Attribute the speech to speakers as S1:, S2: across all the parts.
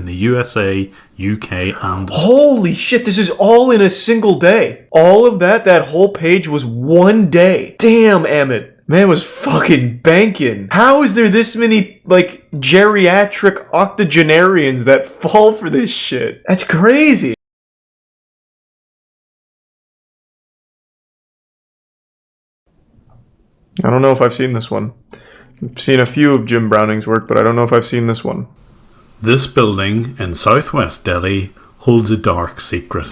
S1: the USA, UK and...
S2: Holy shit, this is all in a single day. All of that whole page was one day. Damn, Emmett. Man was fucking banking. How is there this many, like, geriatric octogenarians that fall for this shit? That's crazy. I don't know if I've seen this one. I've seen a few of Jim Browning's work, but I don't know if I've seen this one.
S1: This building in southwest Delhi holds a dark secret.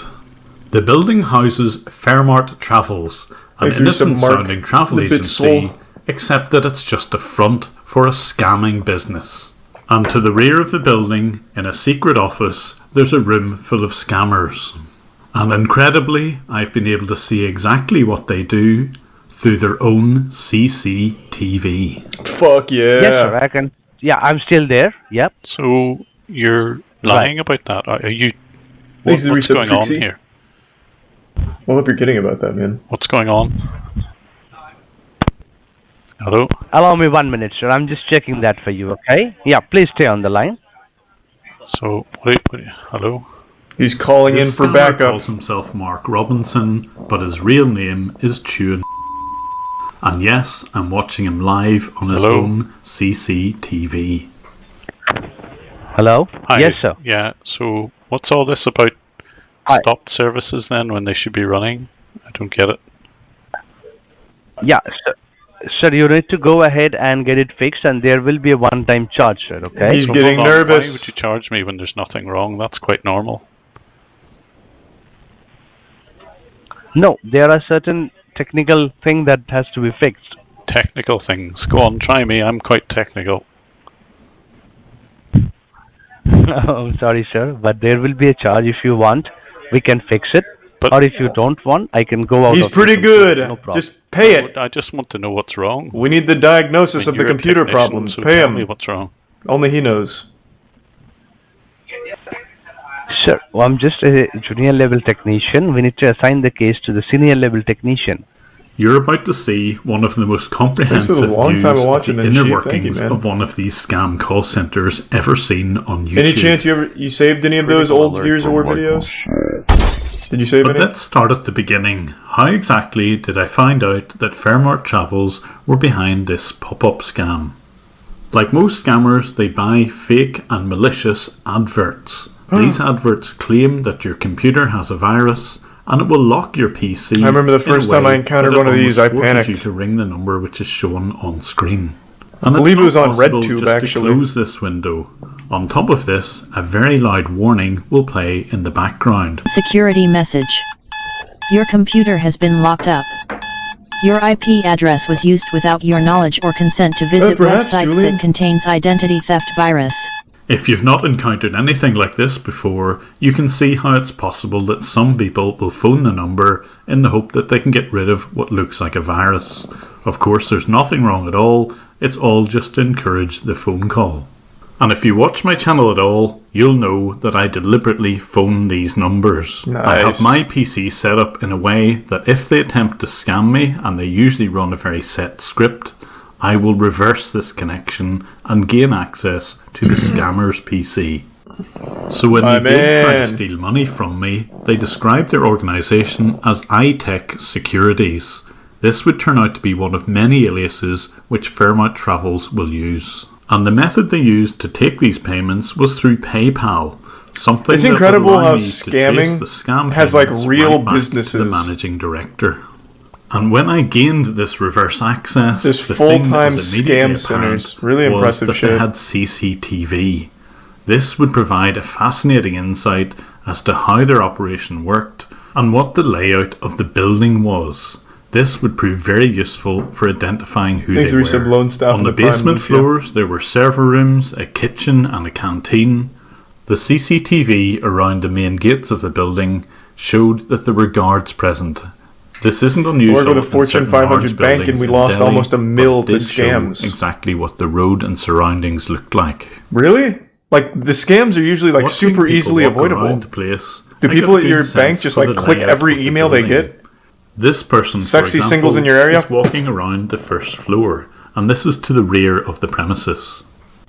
S1: The building houses Fairmart Travels, an innocent-sounding travel agency, except that it's just a front for a scamming business. And to the rear of the building, in a secret office, there's a room full of scammers. And incredibly, I've been able to see exactly what they do through their own CCTV.
S2: Fuck yeah.
S3: Yes, sir, I can. Yeah, I'm still there. Yep.
S4: So you're lying about that? Are you? What's going on here?
S2: I hope you're kidding about that, man.
S4: What's going on? Hello?
S3: Allow me 1 minute, sir. I'm just checking that for you, okay? Yeah, please stay on the line.
S4: So, hello?
S2: He's calling in for backup.
S1: He calls himself Mark Robinson, but his real name is Chewin. And yes, I'm watching him live on his own CCTV.
S3: Hello?
S4: Hi.
S3: Yes, sir.
S4: Yeah, so what's all this about stopped services then when they should be running? I don't get it.
S3: Yeah, sir, you need to go ahead and get it fixed, and there will be a one-time charge, sir, okay?
S2: He's getting nervous.
S4: Why would you charge me when there's nothing wrong? That's quite normal.
S3: No, there are certain technical thing that has to be fixed.
S4: Technical things. Go on, try me. I'm quite technical.
S3: I'm sorry, sir, but there will be a charge if you want. We can fix it.
S4: But
S3: or if you don't want, I can go out.
S2: He's pretty good. No problem. Just pay it.
S4: I just want to know what's wrong.
S2: We need the diagnosis of the computer problems.
S4: So
S2: pay
S4: tell
S2: him.
S4: me what's wrong.
S2: Only he knows.
S3: Sir, well, I'm just a junior level technician. We need to assign the case to the senior level technician.
S1: You're about to see one of the most comprehensive views of the inner workings of one of these scam call centers ever seen on YouTube.
S2: Any chance you saved any of those old Gears of War videos? Did you save any?
S1: But let's start at the beginning. How exactly did I find out that Fairmart Travels were behind this pop-up scam? Like most scammers, they buy fake and malicious adverts. These adverts claim that your computer has a virus and it will lock your PC.
S2: I remember the first time I encountered one of these, I panicked.
S1: You to ring the number which is shown on screen. And
S2: I believe it was on RedTube,
S1: just
S2: actually.
S1: To close this window. On top of this, a very loud warning will play in the background.
S5: Security message. Your computer has been locked up. Your IP address was used without your knowledge or consent to visit websites that contains identity theft virus.
S1: If you've not encountered anything like this before, you can see how it's possible that some people will phone the number in the hope that they can get rid of what looks like a virus. Of course, there's nothing wrong at all, it's all just to encourage the phone call. And if you watch my channel at all, you'll know that I deliberately phone these numbers.
S2: Nice.
S1: I have my PC set up in a way that if they attempt to scam me, and they usually run a very set script, I will reverse this connection and gain access to the scammer's PC. So when they did try to steal money from me, they described their organisation as iTech Securities. This would turn out to be one of many aliases which Fairmart Travels will use. And the method they used to take these payments was through PayPal. Something
S2: it's
S1: that
S2: incredible
S1: would allow
S2: how
S1: me to trace the scam
S2: has like real
S1: right back
S2: businesses.
S1: to the managing director. And when I gained this reverse access,
S2: this full-time scam centers, really impressive
S1: shit. They had CCTV. This would provide a fascinating insight as to how their operation worked and what the layout of the building was. This would prove very useful for identifying who they were. On the basement floors, there were server rooms, a kitchen and a canteen. The CCTV around the main gates of the building showed that there were guards present. This isn't unusual.
S2: Worked with a Fortune 500 bank and we lost
S1: Delhi,
S2: almost $1 million to scams.
S1: Exactly what the road and surroundings looked like.
S2: Really? Like the scams are usually like super easily avoidable. Do people at your bank just like click every email they get?
S1: This person,
S2: sexy
S1: for example,
S2: singles in your area,
S1: is walking around the first floor, and this is to the rear of the premises.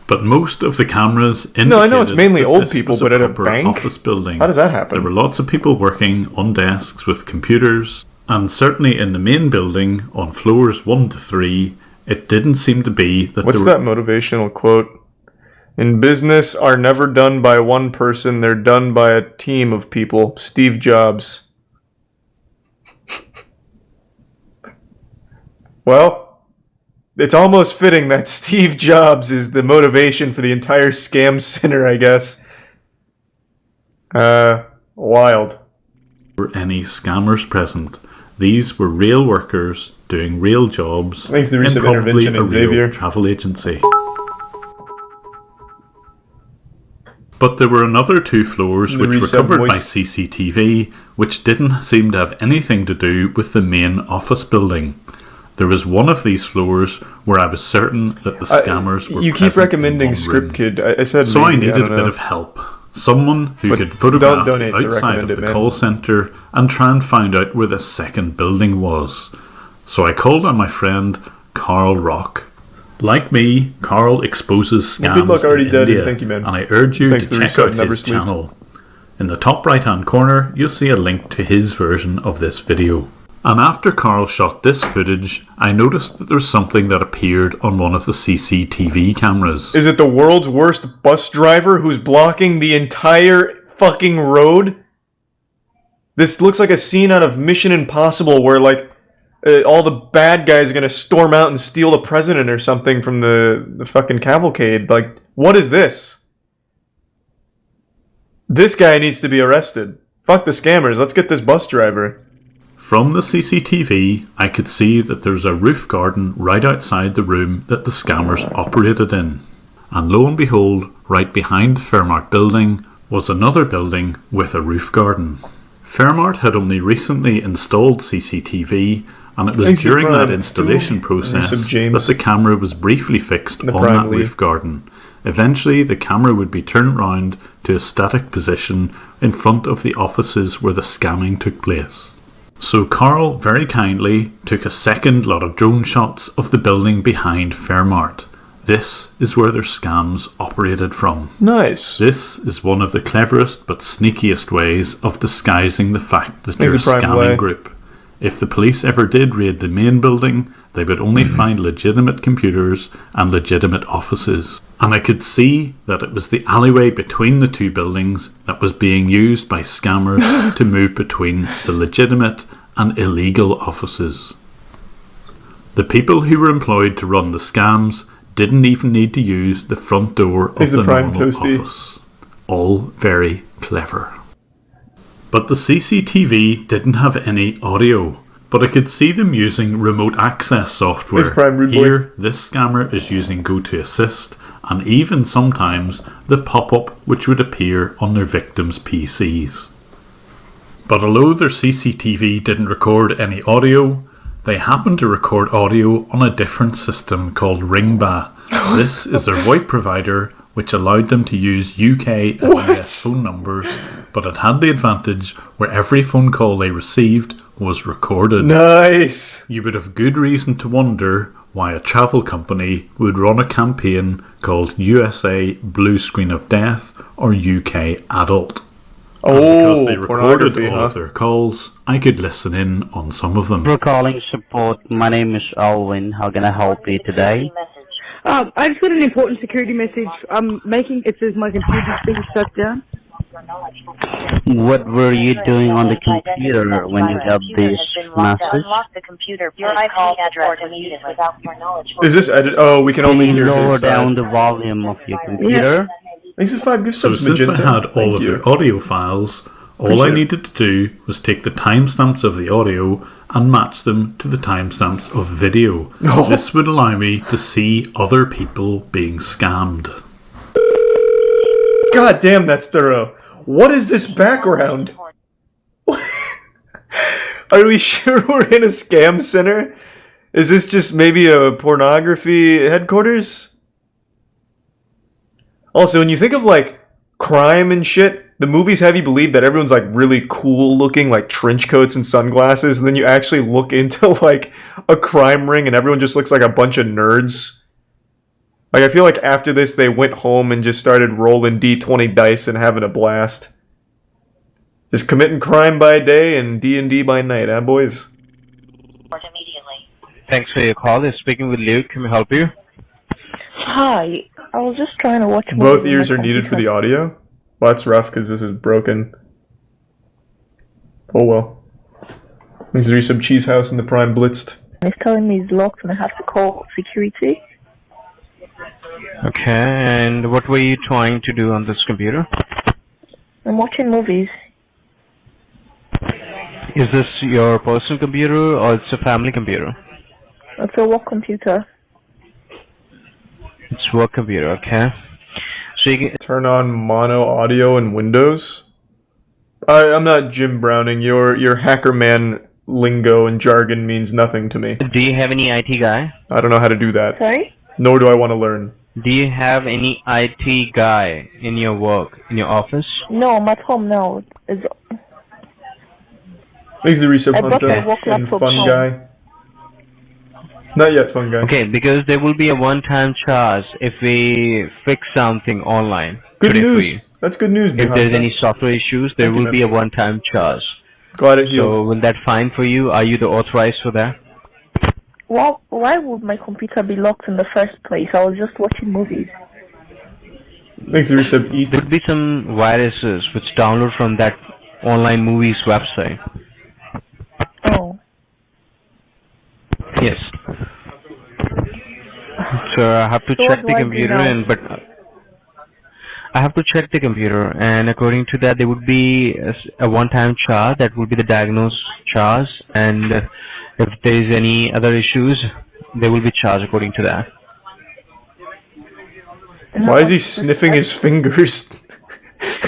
S1: But most of the cameras indicated
S2: No, I know it's mainly
S1: that
S2: old
S1: this
S2: people,
S1: was
S2: but at a
S1: proper
S2: bank?
S1: office building.
S2: How does that happen?
S1: There were lots of people working on desks with computers, and certainly in the main building, on floors 1 to 3, it didn't seem to be that
S2: What's that motivational quote? In business are never done by one person, they're done by a team of people. Steve Jobs. Well, it's almost fitting that Steve Jobs is the motivation for the entire scam center, I guess. Wild.
S1: were any scammers present. These were real workers doing real jobs
S2: Thanks to the
S1: in
S2: recent
S1: probably
S2: intervention
S1: a
S2: in Xavier.
S1: real travel agency. But there were another 2 floors
S2: The
S1: which were
S2: reset
S1: covered by
S2: voice.
S1: CCTV, which didn't seem to have anything to do with the main office building. There was one of these floors where I was certain that the scammers were
S2: You keep
S1: present in
S2: recommending
S1: one
S2: Script
S1: room.
S2: Kid. I said
S1: So I
S2: maybe,
S1: needed
S2: don't
S1: a bit
S2: know.
S1: of help. Someone who
S2: But
S1: could photograph
S2: don't
S1: the
S2: donate to
S1: outside
S2: recommend
S1: of
S2: it,
S1: the
S2: man.
S1: call centre and try and find out where the second building was. So I called on my friend Carl Rock. Like me, Carl exposes
S2: Well, good
S1: scams
S2: luck, already
S1: in
S2: dead,
S1: India,
S2: and thank you, man.
S1: and I urge you
S2: Thanks
S1: to
S2: to
S1: check
S2: Reset,
S1: out
S2: never
S1: his
S2: sleep.
S1: channel. In the top right hand corner, you'll see a link to his version of this video. And after Carl shot this footage, I noticed that there's something that appeared on one of the CCTV cameras.
S2: Is it the world's worst bus driver who's blocking the entire fucking road? This looks like a scene out of Mission Impossible where, like, all the bad guys are gonna storm out and steal the president or something from the fucking cavalcade. Like, what is this? This guy needs to be arrested. Fuck the scammers. Let's get this bus driver.
S1: From the CCTV, I could see that there's a roof garden right outside the room that the scammers operated in. And lo and behold, right behind the Fairmart building was another building with a roof garden. Fairmart had only recently installed CCTV, and it was
S2: Thanks to
S1: during that
S2: Prime.
S1: installation
S2: Ooh,
S1: process
S2: there's some James.
S1: that the camera was briefly fixed
S2: The
S1: on
S2: Prime
S1: that
S2: lead.
S1: roof garden. Eventually, the camera would be turned round to a static position in front of the offices where the scamming took place. So Carl very kindly took a second lot of drone shots of the building behind Fairmart. This is where their scams operated from.
S2: Nice.
S1: This is one of the cleverest but sneakiest ways of disguising the fact that you're a
S2: Thanks, a prime
S1: scamming
S2: way.
S1: group. If the police ever did raid the main building, they would only find legitimate computers and legitimate offices. And I could see that it was the alleyway between the 2 buildings that was being used by scammers to move between the legitimate and illegal offices. The people who were employed to run the scams didn't even need to use the front door of
S2: He's the
S1: the
S2: prime
S1: normal
S2: toasty.
S1: office. All very clever. But the CCTV didn't have any audio, but I could see them using remote access software.
S2: Thanks, Prime Rude Boy.
S1: Here, this scammer is using GoToAssist, and even sometimes the pop-up which would appear on their victims' PCs. But although their CCTV didn't record any audio, they happened to record audio on a different system called Ringba. This is their VoIP provider, which allowed them to use UK and US phone numbers, but it had the advantage where every phone call they received was recorded.
S2: Nice.
S1: You would have good reason to wonder why a travel company would run a campaign called USA Blue Screen of Death or UK Adult. And because they recorded
S2: pornography,
S1: all of their calls, I could listen in on some of them.
S3: For calling support, my name is Alwyn. How can I help you today?
S6: I just got an important security message. It says my computer's being shut down.
S3: What were you doing on the computer when you got this message?
S7: Unlock the computer. Your IP address was used without your knowledge.
S2: Is this edit? Oh, we can
S3: Can
S2: only
S3: you
S2: hear
S3: lower
S2: his
S3: down
S2: side.
S3: the volume of your computer?
S2: Thanks for 5 gift
S1: So
S2: subs,
S1: since
S2: Magenta.
S1: I had all
S2: Thank
S1: of
S2: you.
S1: their audio files, all
S2: Appreciate
S1: I
S2: it.
S1: needed to do was take the timestamps of the audio and match them to the timestamps of video.
S2: Oh.
S1: This would allow me to see other people being scammed.
S2: God damn, that's thorough. What is this background? Are we sure we're in a scam center? Is this just maybe a pornography headquarters? Also, when you think of like crime and shit, the movies have you believe that everyone's like really cool looking, like trench coats and sunglasses, and then you actually look into like a crime ring and everyone just looks like a bunch of nerds. Like, I feel like after this, they went home and just started rolling D20 dice and having a blast. Just committing crime by day and D&D by night, huh, boys?
S7: Immediately.
S3: Thanks for your call. You're speaking with Luke. Can we help you?
S6: Hi, I was just trying to watch movies
S2: Both
S6: on
S2: ears
S6: my
S2: are needed for the
S6: computer.
S2: audio? Well, that's rough because this is broken. Oh well. Needs to be some cheese house in the Prime blitzed.
S6: It's telling me it's locked and I have to call security.
S3: Okay, and what were you trying to do on this computer?
S6: I'm watching movies.
S3: Is this your personal computer or it's a family computer?
S6: It's a work computer.
S3: It's work computer, okay. So you can,
S2: Turn on mono audio in Windows. I'm not Jim Browning. Your hacker man lingo and jargon means nothing to me.
S3: do you have any IT guy?
S2: I don't know how to do that.
S6: Sorry?
S2: Nor do I want to learn.
S3: Do you have any IT guy in your work, in your office?
S6: No, I'm at home now.
S2: Thanks to Resub
S6: I brought
S2: Hunter
S6: my work
S2: and
S6: laptop
S2: Fun
S6: home.
S2: Guy. Not yet, Fun Guy.
S3: Okay, because there will be a one-time charge if we fix something online.
S2: Good
S3: today for
S2: news.
S3: you.
S2: That's good news.
S3: If
S2: behind
S3: there's
S2: that.
S3: any software issues, there
S2: Thank you,
S3: will be a
S2: man.
S3: one-time charge.
S2: Glad it healed.
S3: So will that fine for you? Are you the authorized for that?
S6: Well, why would my computer be locked in the first place? I was just watching movies.
S2: Thanks to Resub Eat.
S3: There could be some viruses which download from that online movies website.
S6: Oh.
S3: Yes. So I have to
S6: So
S3: check
S6: what
S3: the
S6: do I do
S3: computer
S6: now?
S3: but I have to check the computer, and according to that there would be a one-time charge that would be the diagnosed charge, and if there is any other issues they will be charged according to that.
S2: Why is he sniffing his fingers?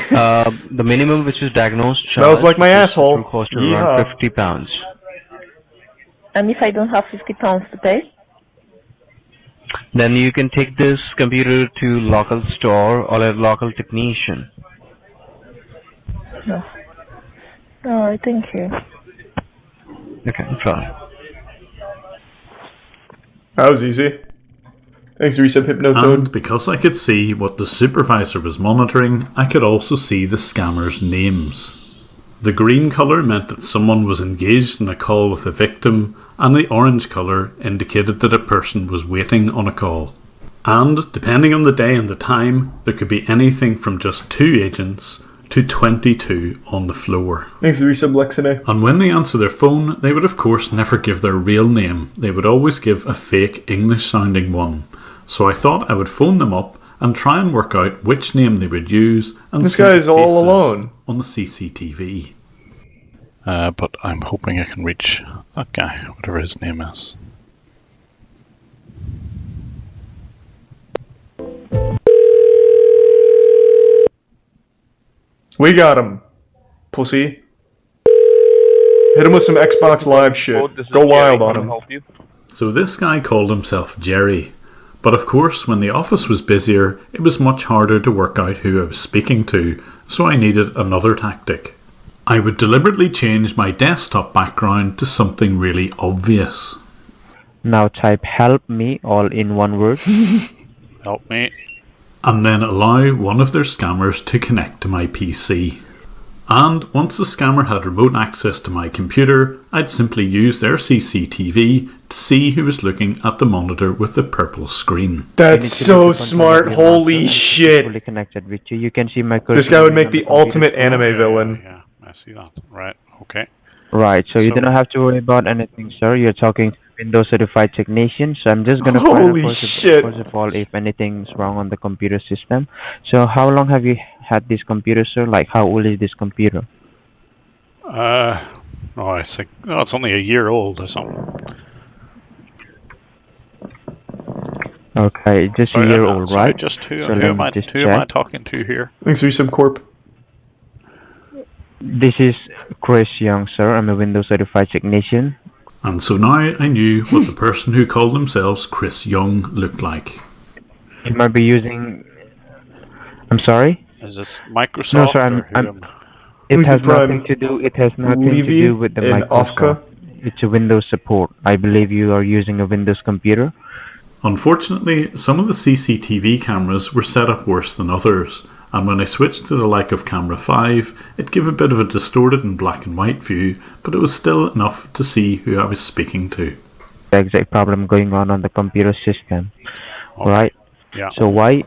S3: The minimum which is diagnosed
S2: Smells
S3: charge
S2: like my
S3: is-
S2: asshole.
S3: will cost you
S2: Yeehaw.
S3: around £50.
S6: And if I don't have £50 to pay?
S3: Then you can take this computer to local store or a local technician.
S6: No. Alright, thank you.
S3: Okay, sorry.
S2: That was easy. Thanks to Resub Hypnotoad.
S1: And because I could see what the supervisor was monitoring, I could also see the scammers' names. The green colour meant that someone was engaged in a call with a victim, and the orange colour indicated that a person was waiting on a call. And, depending on the day and the time, there could be anything from just 2 agents to 22 on the floor.
S2: Thanks to Resub Lexine.
S1: And when they answer their phone, they would of course never give their real name. They would always give a fake English-sounding one. So I thought I would phone them up and try and work out which name they would use and
S2: This
S1: see the
S2: guy's all
S1: faces
S2: alone.
S1: on the CCTV.
S4: But I'm hoping I can reach that guy, whatever his name is.
S2: We got him, pussy. Hit him with some Xbox Live shit. Go wild on him.
S1: So this guy called himself Jerry. But of course, when the office was busier, it was much harder to work out who I was speaking to, so I needed another tactic. I would deliberately change my desktop background to something really obvious.
S3: Now type help me all in one word.
S4: Help me.
S1: And then allow one of their scammers to connect to my PC. And once the scammer had remote access to my computer, I'd simply use their CCTV to see who was looking at the monitor with the purple screen.
S2: That's so smart. Holy shit.
S3: Fully connected with you. You can see my
S2: This guy would make the ultimate anime villain.
S4: Yeah, I see that. Right, okay.
S3: Right, so you
S4: So-
S3: don't have to worry about anything, sir. You're talking to Windows certified technician, so I'm just gonna find
S2: Holy
S3: out
S2: shit.
S3: first of all if anything's wrong on the computer system. So how long have you had this computer, sir? Like how old is this computer?
S4: It's only a year old or something.
S3: Okay, just a year old,
S4: sorry,
S3: right?
S4: Just who,
S3: So
S4: who
S3: let
S4: am
S3: me
S4: I?
S3: just
S4: Who am I
S3: check.
S4: talking to here?
S2: Thanks, Resub Corp.
S3: This is Chris Young, sir. I'm a Windows certified technician.
S1: And so now I knew what the person who called themselves Chris Young looked like.
S3: You might be using. I'm sorry.
S4: Is this Microsoft?
S3: No, sir.
S4: or who
S3: I'm.
S4: am-
S3: It
S2: Who's
S3: has
S2: the prime?
S3: nothing to do. It has nothing to
S2: Levy
S3: do with the
S2: and
S3: Microsoft.
S2: Ofka?
S3: It's a Windows support. I believe you are using a Windows computer.
S1: Unfortunately, some of the CCTV cameras were set up worse than others, and when I switched to the like of camera 5, it gave a bit of a distorted and black and white view, but it was still enough to see who I was speaking to.
S3: The exact problem going on the computer system, right?
S4: Yeah.
S3: So why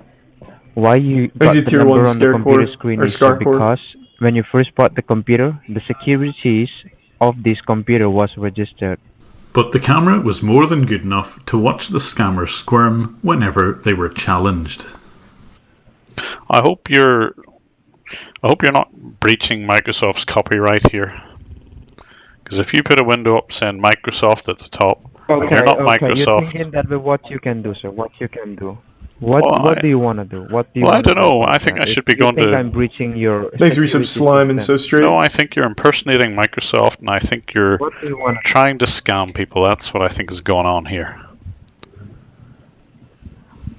S3: you got the
S2: tier
S3: number
S2: 1
S3: on the computer screen is
S2: SCAR cord?
S3: because when you first bought the computer, the securities of this computer was registered.
S1: But the camera was more than good enough to watch the scammers squirm whenever they were challenged.
S4: I hope you're not breaching Microsoft's copyright here. Because if you put a window up saying Microsoft at the top, and you're not Microsoft.
S3: You're thinking that with what you can do, sir. What you can do. What do you want to do? What do you
S4: Well, I
S3: wanna
S4: don't
S3: do
S4: know.
S3: about
S4: I think
S3: that?
S4: I should be
S3: If you
S4: going
S3: think
S4: to.
S3: I'm breaching your.
S2: Thanks for some
S3: security
S2: slime and
S3: system,
S2: so straight.
S4: No, I think you're impersonating Microsoft, and I think you're
S3: What do you want?
S4: trying to scam people. That's what I think is going on here.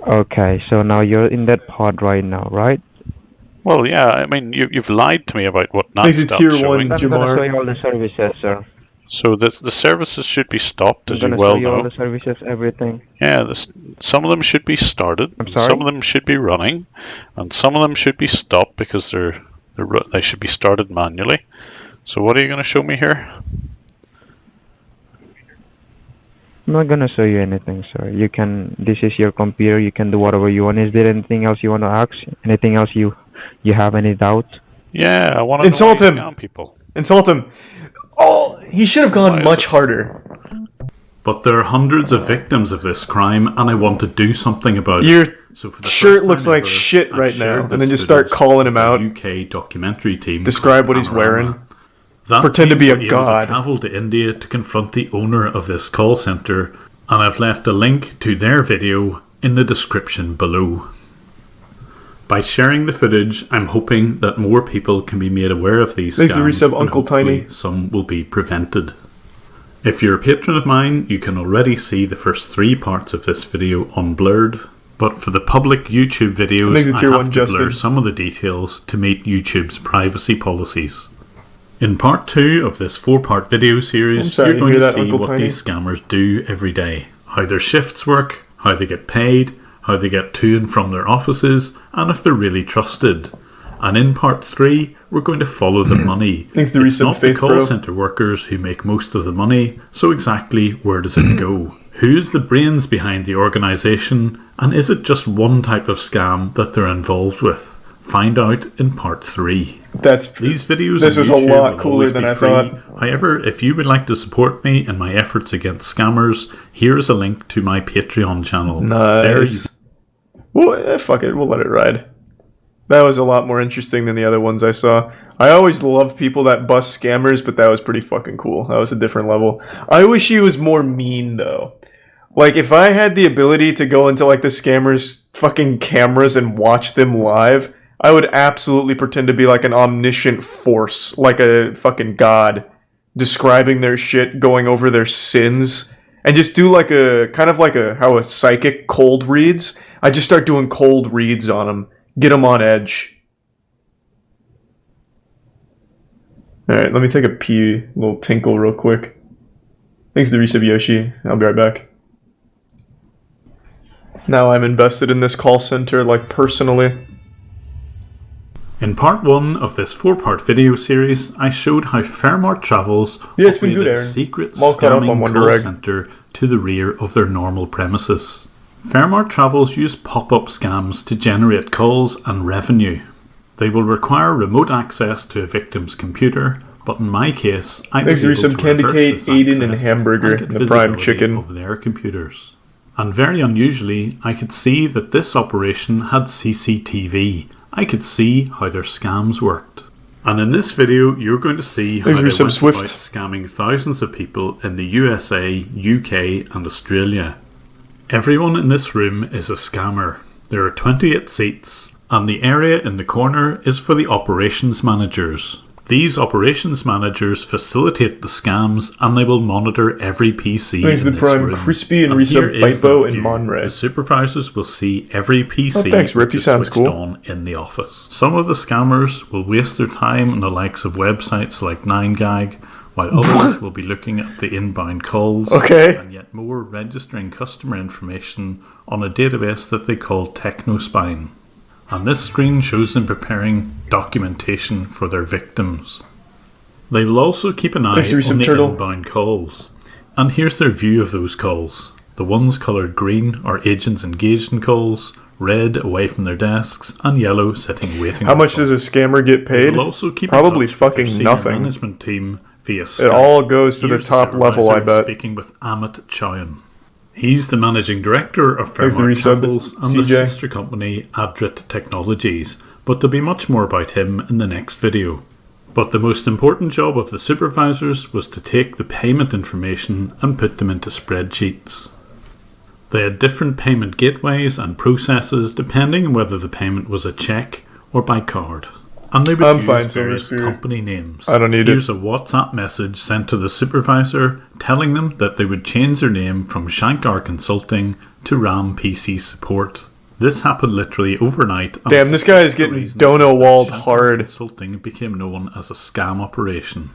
S3: Okay, so now you're in that pod right now, right?
S4: Well, yeah, I mean, you've lied to me about what not
S2: Thanks to
S4: stopped
S2: tier
S4: showing.
S2: 1,
S3: I'm gonna
S2: Jamar.
S3: show you all the services, sir.
S4: So the services should be stopped,
S3: I'm
S4: as you
S3: gonna
S4: well
S3: show you all
S4: know.
S3: the services, everything.
S4: Yeah, some of them should be started,
S3: I'm
S4: and
S3: sorry?
S4: some of them should be running, and some of them should be stopped because they should be started manually. So what are you going to show me here?
S3: I'm not gonna show you anything, sir. You can. This is your computer. You can do whatever you want. Is there anything else you want to ask? Anything else you have any doubt?
S4: Yeah, I want to
S2: Insult
S4: know
S2: him.
S4: how you scam people.
S2: Insult him. Oh, he should have
S4: Why
S2: gone
S4: is
S2: much
S4: it-
S2: harder.
S1: But there are hundreds of victims of this crime, and I want to do something about
S2: Your
S1: it. So for the
S2: shirt
S1: first
S2: looks
S1: time
S2: like
S1: ever,
S2: shit
S1: I've
S2: right
S1: shared
S2: now,
S1: this
S2: and then just start
S1: footage
S2: calling him
S1: with a
S2: out.
S1: UK documentary team.
S2: Describe
S1: called
S2: what he's
S1: Panorama.
S2: wearing.
S1: That
S2: Pretend to
S1: team
S2: be a
S1: were able
S2: god.
S1: To travel to India to confront the owner of this call centre, and I've left a link to their video in the description below. By sharing the footage, I'm hoping that more people can be made aware of these
S2: Thanks to
S1: scams,
S2: resub
S1: and
S2: Uncle
S1: hopefully
S2: Tiny.
S1: some will be prevented. If you're a patron of mine, you can already see the first 3 parts of this video unblurred, but for the public YouTube videos,
S2: Thanks to
S1: I
S2: tier
S1: have
S2: 1
S1: to
S2: Justin.
S1: blur some of the details to meet YouTube's privacy policies. In part 2 of this 4-part video
S2: I'm
S1: series,
S2: sorry
S1: you're
S2: to
S1: going
S2: hear
S1: to
S2: that,
S1: see
S2: Uncle
S1: what
S2: Tiny.
S1: these scammers do every day, how their shifts work, how they get paid, how they get to and from their offices, and if they're really trusted. And in part 3, we're going to follow the money.
S2: Thanks to
S1: It's
S2: resub
S1: not the
S2: Faith
S1: call
S2: Pro.
S1: centre workers who make most of the money, so exactly where does it go? Who's the brains behind the organisation, and is it just one type of scam that they're involved with? Find out in part 3. These videos
S2: This
S1: on
S2: was a
S1: YouTube
S2: lot
S1: will
S2: cooler
S1: always
S2: than
S1: be
S2: I
S1: free.
S2: thought.
S1: However, if you would like to support me in my efforts against scammers, here's a link to my Patreon channel. There you
S2: Nice. Well, fuck it. We'll let it ride. That was a lot more interesting than the other ones I saw. I always love people that bust scammers, but that was pretty fucking cool. That was a different level. I wish he was more mean, though. Like, if I had the ability to go into, like, the scammers' fucking cameras and watch them live, I would absolutely pretend to be, like, an omniscient force, like a fucking god, describing their shit, going over their sins, and just do, like, a, kind of like how a psychic cold reads. I just start doing cold reads on them, get them on edge. Alright, let me take a pee, little tinkle real quick. Thanks to the resub Yoshi. I'll be right back. Now I'm invested in this call center, like, personally.
S1: In part 1 of this 4-part video series, I showed how Fairmart Travels
S2: Yeah, it's been good,
S1: operated a
S2: Aaron.
S1: secret
S2: I'm all caught up on
S1: scamming
S2: Wonder
S1: call
S2: Egg.
S1: centre to the rear of their normal premises. Fairmart Travels use pop-up scams to generate calls and revenue. They will require remote access to a victim's computer, but in my case, I was
S2: Thanks to
S1: able
S2: resub
S1: to
S2: Candy
S1: reverse
S2: Cane,
S1: this
S2: Aiden, and
S1: access
S2: Hamburger,
S1: and get
S2: and the Prime
S1: visibility
S2: Chicken.
S1: of their computers. And very unusually, I could see that this operation had CCTV. I could see how their scams worked. And in this video, you're going to see how
S2: Thanks
S1: they
S2: for
S1: went
S2: some
S1: about
S2: Swift.
S1: scamming thousands of people in the USA, UK and Australia. Everyone in this room is a scammer. There are 28 seats, and the area in the corner is for the operations managers. These operations managers facilitate the scams, and they will monitor every PC
S2: Thanks to
S1: in
S2: the
S1: this
S2: Prime
S1: room.
S2: Crispy and
S1: here
S2: resub
S1: is
S2: Bipo
S1: that
S2: and
S1: view.
S2: Monray.
S1: The supervisors will see every PC
S2: Oh, thanks,
S1: which
S2: Rippy.
S1: is
S2: Sounds
S1: switched
S2: cool.
S1: on in the office. Some of the scammers will waste their time on the likes of websites like 9gag, while others will be looking at the inbound calls,
S2: Okay.
S1: and yet more registering customer information on a database that they call TechnoSpine. And this screen shows them preparing documentation for their victims. They will also keep an eye on the inbound calls. And here's their view of those calls. The ones coloured green are agents engaged in calls, red away from their desks, and yellow sitting waiting.
S2: How much does a scammer get paid?
S1: Also keep
S2: Probably fucking nothing.
S1: Management team via Skype.
S2: It all goes to the
S1: Here's
S2: top level, I bet.
S1: Speaking with Amit Chowan. He's the managing director of
S2: Thanks for
S1: Fairmark
S2: resubbing,
S1: Travels and the
S2: CJ.
S1: sister company Adrit Technologies, but there'll be much more about him in the next video. But the most important job of the supervisors was to take the payment information and put them into spreadsheets. They had different payment gateways and processes depending on whether the payment was a cheque or by card. And they would use various company names.
S2: I don't need
S1: Here's a WhatsApp message sent to the supervisor telling them that they would change their name from Shankar Consulting to RAM PC Support. This happened literally overnight.
S2: Damn, this guy is getting dono-walled hard.
S1: Consulting became known as a scam operation.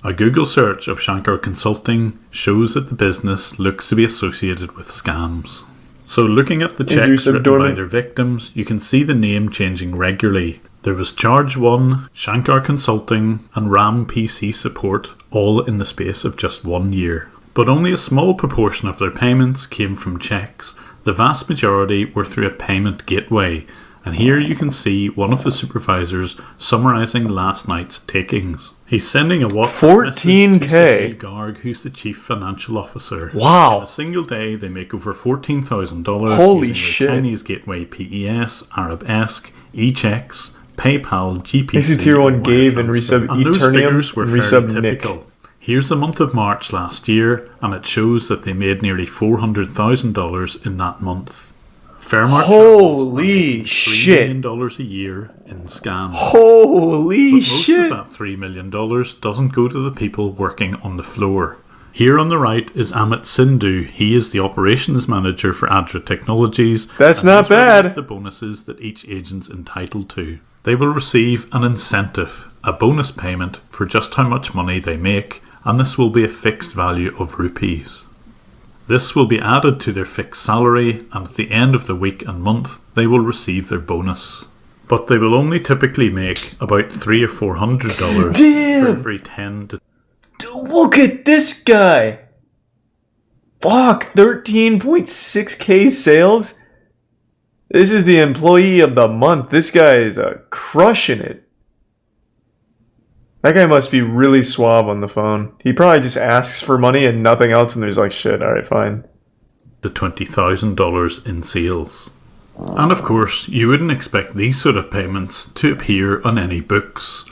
S1: A Google search of Shankar Consulting shows that the business looks to be associated with scams. So looking at the checks written by their victims, you can see the name changing regularly. There was Charge 1, Shankar Consulting, and RAM PC Support, all in the space of just 1 year. But only a small proportion of their payments came from checks. The vast majority were through a payment gateway. And here you can see one of the supervisors summarising last night's takings. He's sending a WhatsApp message to Sahil Garg, who's the chief financial officer.
S2: Wow.
S1: In a single day, they make over $14,000
S2: Holy
S1: using
S2: shit.
S1: their Chinese gateway PES, Arab-esque, eChecks, PayPal, GPC,
S2: This is Tier 1 Gabe and resub
S1: and those
S2: Eternium
S1: figures were
S2: and
S1: fairly
S2: resub Nick.
S1: typical. Here's the month of March last year, and it shows that they made nearly $400,000 in that month. Fairmark
S2: Holy shit.
S1: $3 million a year in scams.
S2: Holy
S1: But most
S2: shit.
S1: of that $3 million doesn't go to the people working on the floor. Here on the right is Amit Sindhu. He is the operations manager for Adrit Technologies.
S2: That's
S1: and
S2: not
S1: he's writing
S2: bad.
S1: up the bonuses that each agent's entitled to. They will receive an incentive, a bonus payment for just how much money they make, and this will be a fixed value of rupees. This will be added to their fixed salary, and at the end of the week and month, they will receive their bonus. But they will only typically make about $300 or $400 for every 10 to...
S2: Look at this guy. Fuck, 13.6k sales? This is the employee of the month. This guy is crushing it. That guy must be really suave on the phone. He probably just asks for money and nothing else, and there's like, shit, alright, fine.
S1: to $20,000 in sales. And of course, you wouldn't expect these sort of payments to appear on any books.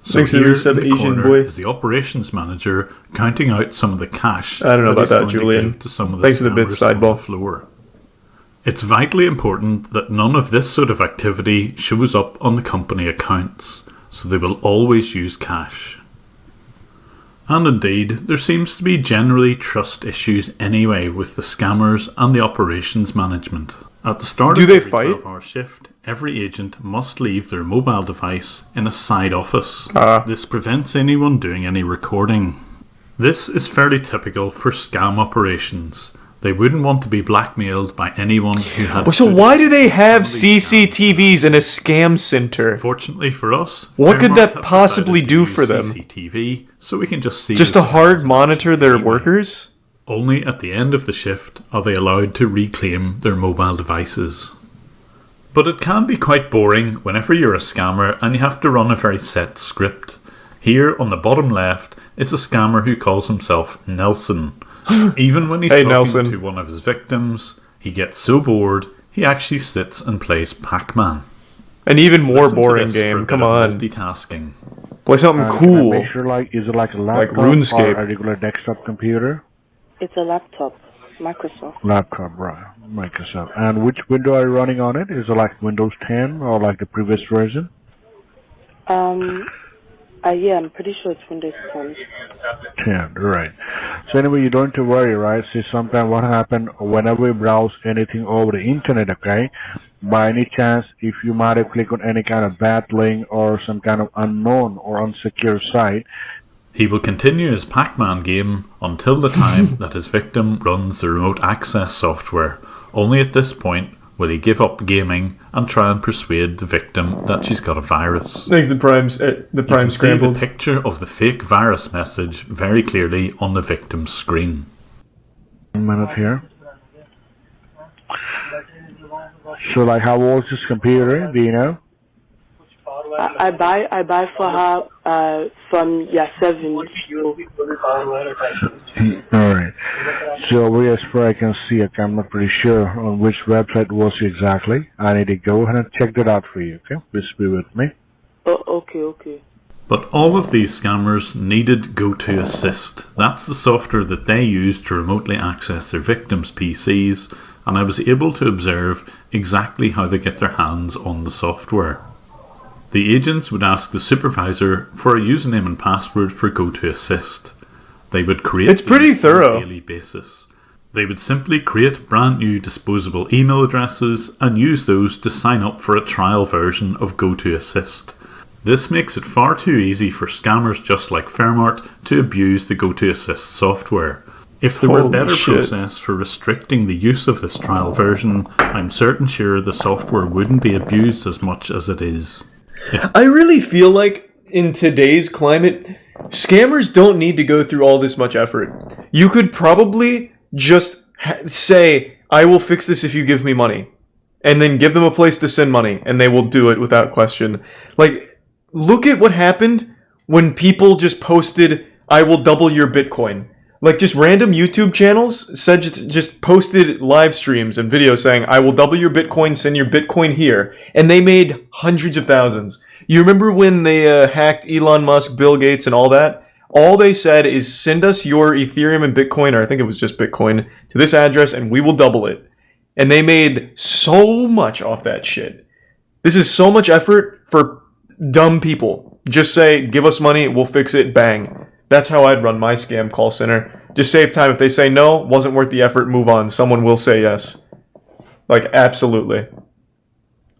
S1: So
S2: Thanks
S1: here
S2: to
S1: in the
S2: Asian
S1: corner
S2: boy.
S1: is the operations manager counting out some of the cash
S2: I don't know about
S1: he's
S2: that,
S1: going to
S2: Julian.
S1: give to some of the
S2: Thanks for the bit,
S1: scammers on the
S2: sideball.
S1: floor. It's vitally important that none of this sort of activity shows up on the company accounts, so they will always use cash. And indeed, there seems to be generally trust issues anyway with the scammers and the operations management. At the start of
S2: they
S1: every
S2: fight?
S1: 12-hour shift, every agent must leave their mobile device in a side office. This prevents anyone doing any recording. This is fairly typical for scam operations. They wouldn't want to be blackmailed by anyone who had...
S2: So why do they have
S1: some of these
S2: CCTVs in a scam center?
S1: Fortunately for us,
S2: What could
S1: Fairmark
S2: that
S1: have
S2: possibly
S1: decided to
S2: do
S1: use
S2: for them?
S1: CCTV, so we can just see...
S2: Just
S1: the
S2: to hard
S1: scams in
S2: monitor
S1: action
S2: their
S1: anyway.
S2: workers?
S1: Only at the end of the shift are they allowed to reclaim their mobile devices. But it can be quite boring whenever you're a scammer and you have to run a very set script. Here on the bottom left is a scammer who calls himself Nelson. Even when he's
S2: Hey,
S1: talking
S2: Nelson.
S1: to one of his victims, he gets so bored he actually sits and plays Pac-Man.
S2: An even more
S1: Listen to
S2: boring
S1: this for a
S2: game,
S1: bit
S2: come
S1: of
S2: on.
S1: multitasking.
S2: Play something
S3: Can I
S2: cool.
S3: make sure, is it like a
S2: Like
S3: laptop
S2: RuneScape.
S3: or a regular desktop computer?
S6: It's a laptop, Microsoft.
S3: Laptop, right. Microsoft. And which window are you running on it? Is it like Windows 10 or like the previous version?
S6: Yeah, I'm pretty sure it's Windows 10.
S3: 10, right. So anyway, you don't have to worry, right? See, sometimes what happens whenever you browse anything over the internet, okay? By any chance, if you might have clicked on any kind of bad link or some kind of unknown or unsecure site,
S1: He will continue his Pac-Man game until the time that his victim runs the remote access software. Only at this point will he give up gaming and try and persuade the victim that she's got a virus.
S2: Thanks, the Prime scrambled.
S1: See the picture of the fake virus message very clearly on the victim's screen.
S8: 1 minute here. So, like, how old is this computer? Do you know?
S6: I buy for her from 7.
S8: Alright. So over here, as far as I can see, I'm not pretty sure on which website it was exactly. I need to go ahead and check that out for you, okay? Please be with me.
S6: Oh, okay.
S1: But all of these scammers needed GoToAssist. That's the software that they use to remotely access their victims' PCs, and I was able to observe exactly how they get their hands on the software. The agents would ask the supervisor for a username and password for GoToAssist. They would create
S2: It's pretty
S1: these
S2: thorough.
S1: on a daily basis. They would simply create brand new disposable email addresses and use those to sign up for a trial version of GoToAssist. This makes it far too easy for scammers just like Fairmart to abuse the GoToAssist software. If there were a better process for restricting the use of this trial version, I'm certain sure the software wouldn't be abused as much as it is.
S2: I really feel like in today's climate, scammers don't need to go through all this much effort. You could probably just say, I will fix this if you give me money. And then give them a place to send money, and they will do it without question. Like, look at what happened when people just posted, I will double your Bitcoin. Like, just random YouTube channels said just posted live streams and videos saying, I will double your Bitcoin, send your Bitcoin here. And they made hundreds of thousands. You remember when they hacked Elon Musk, Bill Gates, and all that? All they said is, send us your Ethereum and Bitcoin, or I think it was just Bitcoin, to this address, and we will double it. And they made so much off that shit. This is so much effort for dumb people. Just say, give us money, we'll fix it, bang. That's how I'd run my scam call center. Just save time. If they say no, wasn't worth the effort, move on. Someone will say yes. Like, absolutely.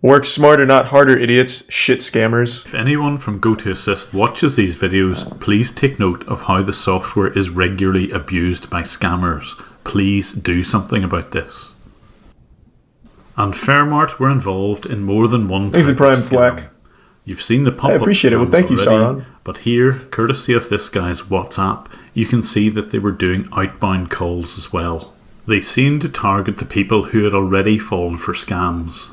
S2: Work smarter, not harder, idiots. Shit scammers.
S1: If anyone from GoToAssist watches these videos, please take note of how the software is regularly abused by scammers. Please do something about this. And Fairmart were involved in more than one type of scam. You've seen the pop-up
S2: I appreciate it. Well, thank you,
S1: already,
S2: Sauron.
S1: but here, courtesy of this guy's WhatsApp, you can see that they were doing outbound calls as well. They seemed to target the people who had already fallen for scams.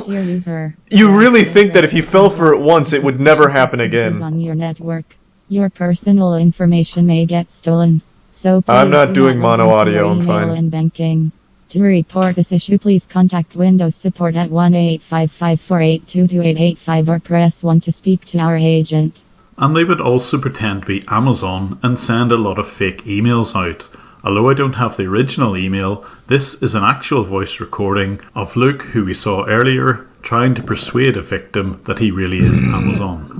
S9: Dear user,
S2: You really think that if you fell for it once, it would never happen again?
S9: On your network, your personal information may get stolen. So
S2: I'm not
S9: please do
S2: doing mono
S9: log into your
S2: audio, I'm
S9: email
S2: fine.
S9: and banking. To report this issue, please contact Windows Support at 1-855-482-2885 or press 1 to speak to our agent.
S1: And they would also pretend to be Amazon and send a lot of fake emails out. Although I don't have the original email, this is an actual voice recording of Luke, who we saw earlier, trying to persuade a victim that he really is Amazon.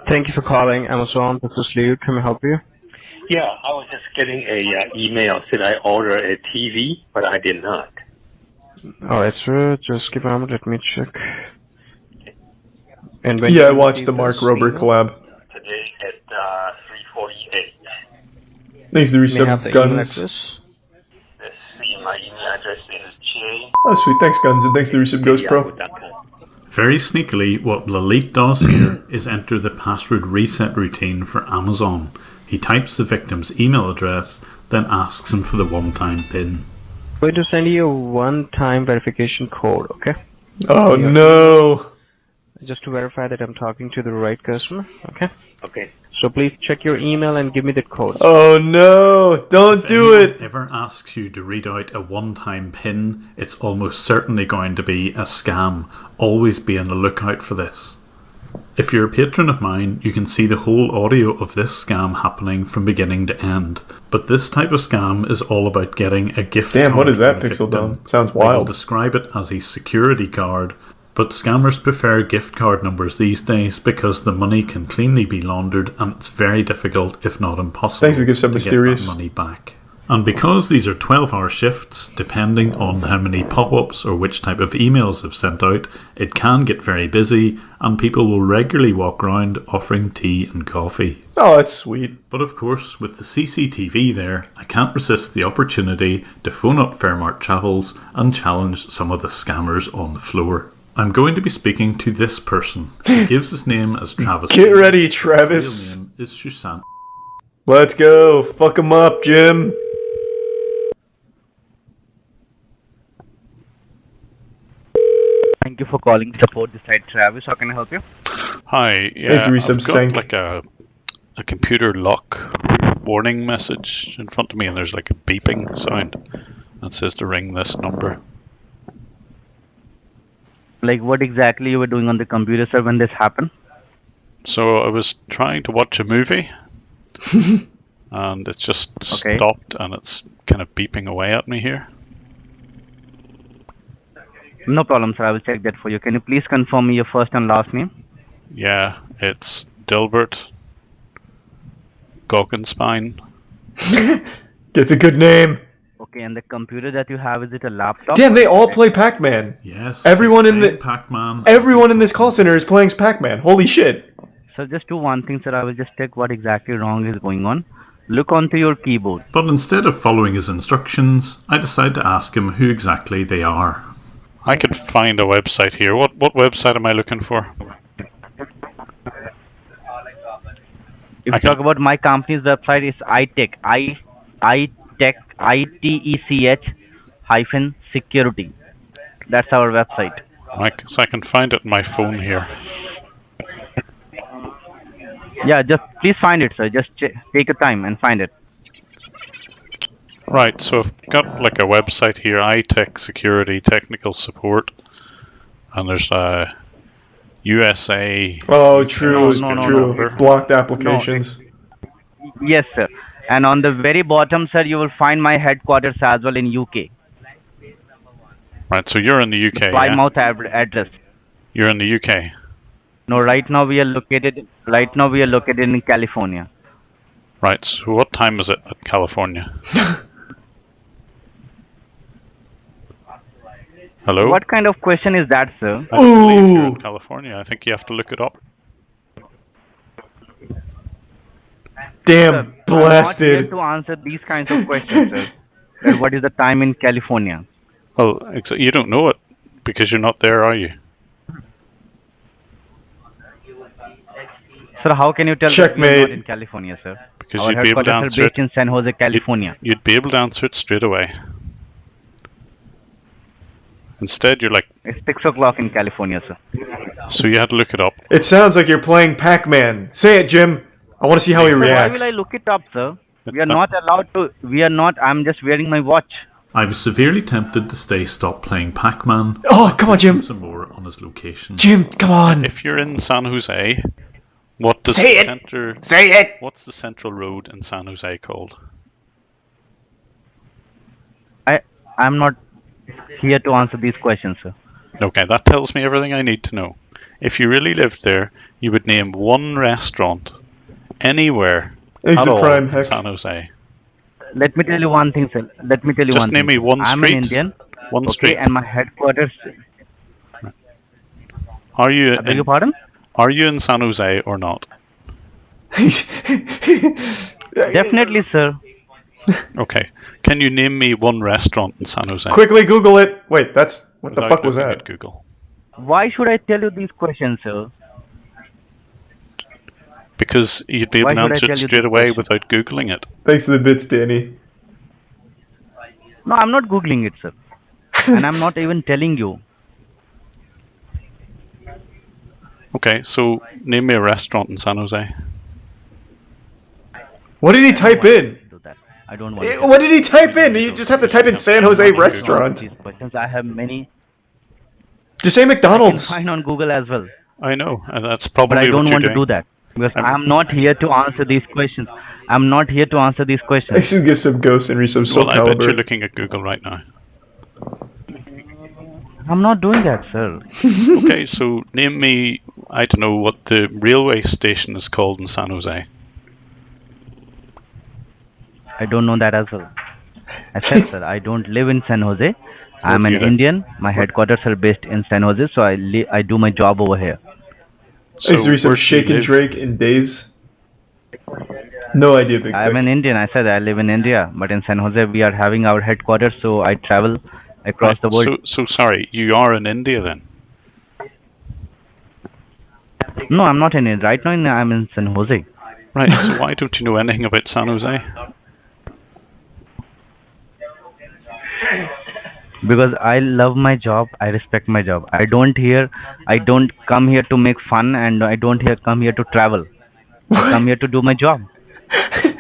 S3: Thank you for calling Amazon. This is Luke. Can I help you?
S10: Yeah, I was just getting a email said I ordered a TV, but I did not.
S3: Alright, sir. Just give a moment. Let me check. And when
S2: Yeah, I
S3: you
S2: watched the
S3: receive
S2: Mark
S3: this
S2: Rober
S3: email?
S2: collab.
S10: Today at 3:48.
S2: Thanks to
S3: May I
S2: resub
S3: have the email
S2: Guns.
S3: address?
S10: Let's see, my email address is J.
S2: Oh, sweet. Thanks, Guns, and thanks to resub Ghost Pro.
S1: Very sneakily, what Lalit does here is enter the password reset routine for Amazon. He types the victim's email address, then asks him for the one-time PIN.
S3: I'm going to send you a one-time verification code, okay?
S2: Oh, no.
S3: Just to verify that I'm talking to the right customer, okay?
S10: Okay.
S3: So please check your email and give me the code.
S2: Oh, no. Don't do
S1: If anyone
S2: it.
S1: ever asks you to read out a one-time PIN, it's almost certainly going to be a scam. Always be on the lookout for this. If you're a patron of mine, you can see the whole audio of this scam happening from beginning to end. But this type of scam is all about getting a gift card.
S2: Damn, what is that,
S1: for the
S2: Pixel
S1: victim.
S2: Dome? Sounds
S1: They will
S2: wild.
S1: describe it as a security card, but scammers prefer gift card numbers these days because the money can cleanly be laundered and it's very difficult, if not impossible,
S2: Thanks to give some
S1: to get
S2: mysterious.
S1: that money back. And because these are 12-hour shifts, depending on how many pop-ups or which type of emails I've sent out, it can get very busy and people will regularly walk around offering tea and coffee.
S2: Oh, that's sweet.
S1: But of course, with the CCTV there, I can't resist the opportunity to phone up Fairmart Travels and challenge some of the scammers on the floor. I'm going to be speaking to this person. He gives his name as Travis.
S2: Get ready, Travis.
S1: His real name is Susan.
S2: Let's go. Fuck him up, Jim.
S11: Thank you for calling support this side, Travis. How can I help you?
S4: Hi, yeah, I've got like a computer lock warning message in front of me, and there's like a beeping sound that says to ring this number.
S11: Like what exactly you were doing on the computer, sir, when this happened?
S4: So I was trying to watch a movie, and it's just stopped, and it's kind of beeping away at me here.
S11: No problem, sir. I will check that for you. Can you please confirm me your first and last name?
S4: Yeah, it's Dilbert Goggenspine.
S2: That's a good name.
S11: Okay, and the computer that you have, is it a laptop?
S2: Damn, they all play Pac-Man.
S1: Yes.
S2: Everyone in the
S1: Pac-Man.
S2: Everyone in this call center is playing Pac-Man. Holy shit.
S11: So just do one thing, sir. I will just check what exactly wrong is going on. Look onto your keyboard.
S1: But instead of following his instructions, I decide to ask him who exactly they are.
S4: I could find a website here. What website am I looking for?
S11: If you talk about my company's website, it's iTech, ITech-security. That's our website.
S4: So I can find it on my phone here.
S11: Yeah, just please find it, sir. Just take your time and find it.
S4: Right, so I've got like a website here, iTech Security Technical Support, and there's a USA.
S2: Oh, true, true. Blocked applications.
S11: No. Yes, sir. And on the very bottom, sir, you will find my headquarters as well in UK.
S4: Right, so you're in the UK,
S11: Plymouth address.
S4: You're in the UK.
S11: No, right now we are located in California.
S4: Right, so what time is it at California? Hello?
S11: What kind of question is that, sir?
S4: I don't believe you're in California. I think you have to look it up.
S2: Damn,
S11: sir,
S2: blasted.
S11: I'm not here to answer these kinds of questions, sir. Sir, what is the time in California?
S4: Well, you don't know it because you're not there, are you?
S11: Sir, how can you tell that we are not in California, sir?
S4: Because
S11: Our
S4: you'd be able to
S11: headquarters
S4: answer
S11: are
S4: it.
S11: based in San Jose, California.
S4: You'd be able to answer it straight away. Instead, you're like...
S11: It's 6 o'clock in California, sir.
S4: So you had to look it up.
S2: It sounds like you're playing Pac-Man. Say it, Jim. I want to see how he
S11: Why
S2: reacts.
S11: will I look it up, sir? We are not allowed to. We are not. I'm just wearing my watch.
S1: I was severely tempted to stop playing Pac-Man.
S2: Oh, come on, Jim.
S1: Some more on his location.
S2: Jim, come on.
S4: If you're in San Jose, what does
S2: Say
S4: the
S2: it.
S4: center...
S2: Say it.
S4: What's the central road in San Jose called?
S11: I'm not here to answer these questions, sir.
S4: Okay, that tells me everything I need to know. If you really lived there, you would name one restaurant anywhere
S2: Exit
S4: at all
S2: Prime,
S4: in
S2: heck.
S4: San Jose.
S11: Let me tell you one thing, sir. Let me tell you
S4: Just
S11: one
S4: name
S11: thing.
S4: me one
S11: I'm
S4: street.
S11: an Indian.
S4: One
S11: okay,
S4: street.
S11: and my headquarters.
S4: Are you?
S11: I beg your pardon?
S4: Are you in San Jose or not?
S11: Definitely, sir.
S4: Okay. Can you name me one restaurant in San Jose?
S2: Quickly Google it. Wait, that's... What the
S4: Without
S2: fuck was
S4: looking
S2: that?
S4: at Google.
S11: Why should I tell you these questions, sir?
S4: Because you'd be able
S11: Why
S4: to
S11: would I
S4: answer
S11: tell
S4: it
S11: you
S4: straight
S11: this
S4: away
S11: question?
S4: without Googling it.
S2: Thanks for the bits, Danny.
S11: No, I'm not googling it, sir. And I'm not even telling you.
S4: Okay, so name me a restaurant in San Jose.
S2: What did he type in?
S11: Do that. I don't want to.
S2: What did he type in? You just have to type in San Jose restaurant.
S11: These questions. I have many.
S2: Just say
S11: You can
S2: McDonald's.
S11: find on Google as well.
S4: I know, and that's
S11: But
S4: probably
S11: I don't
S4: what you're
S11: want to
S4: doing.
S11: do that. Because I'm not here to answer these questions. I'm not here to answer these
S2: I
S11: questions.
S2: should give some Ghost and some Soul
S4: Well, I bet you're
S2: Calibur.
S4: looking at Google right now.
S11: I'm not doing that, sir.
S4: Okay, so name me, I don't know, what the railway station is called in San Jose.
S11: I don't know that as well. I said, sir, I don't live in San Jose. I'm an
S4: do you live?
S11: Indian. My headquarters are based in San Jose, so I do my job over here.
S2: So is there
S4: where
S2: some
S4: do you
S2: shaking
S4: live?
S2: Drake in days? No idea, Big
S11: I'm
S2: Pick.
S11: an Indian. I said I live in India, but in San Jose we are having our headquarters, so I travel across
S4: Right,
S11: the world.
S4: so sorry, you are in India then?
S11: No, I'm not in it. Right now I'm in San Jose.
S4: Right, so why don't you know anything about San Jose?
S11: Because I love my job, I respect my job. I don't come here to make fun, and I don't come here to travel. I come here to do my job.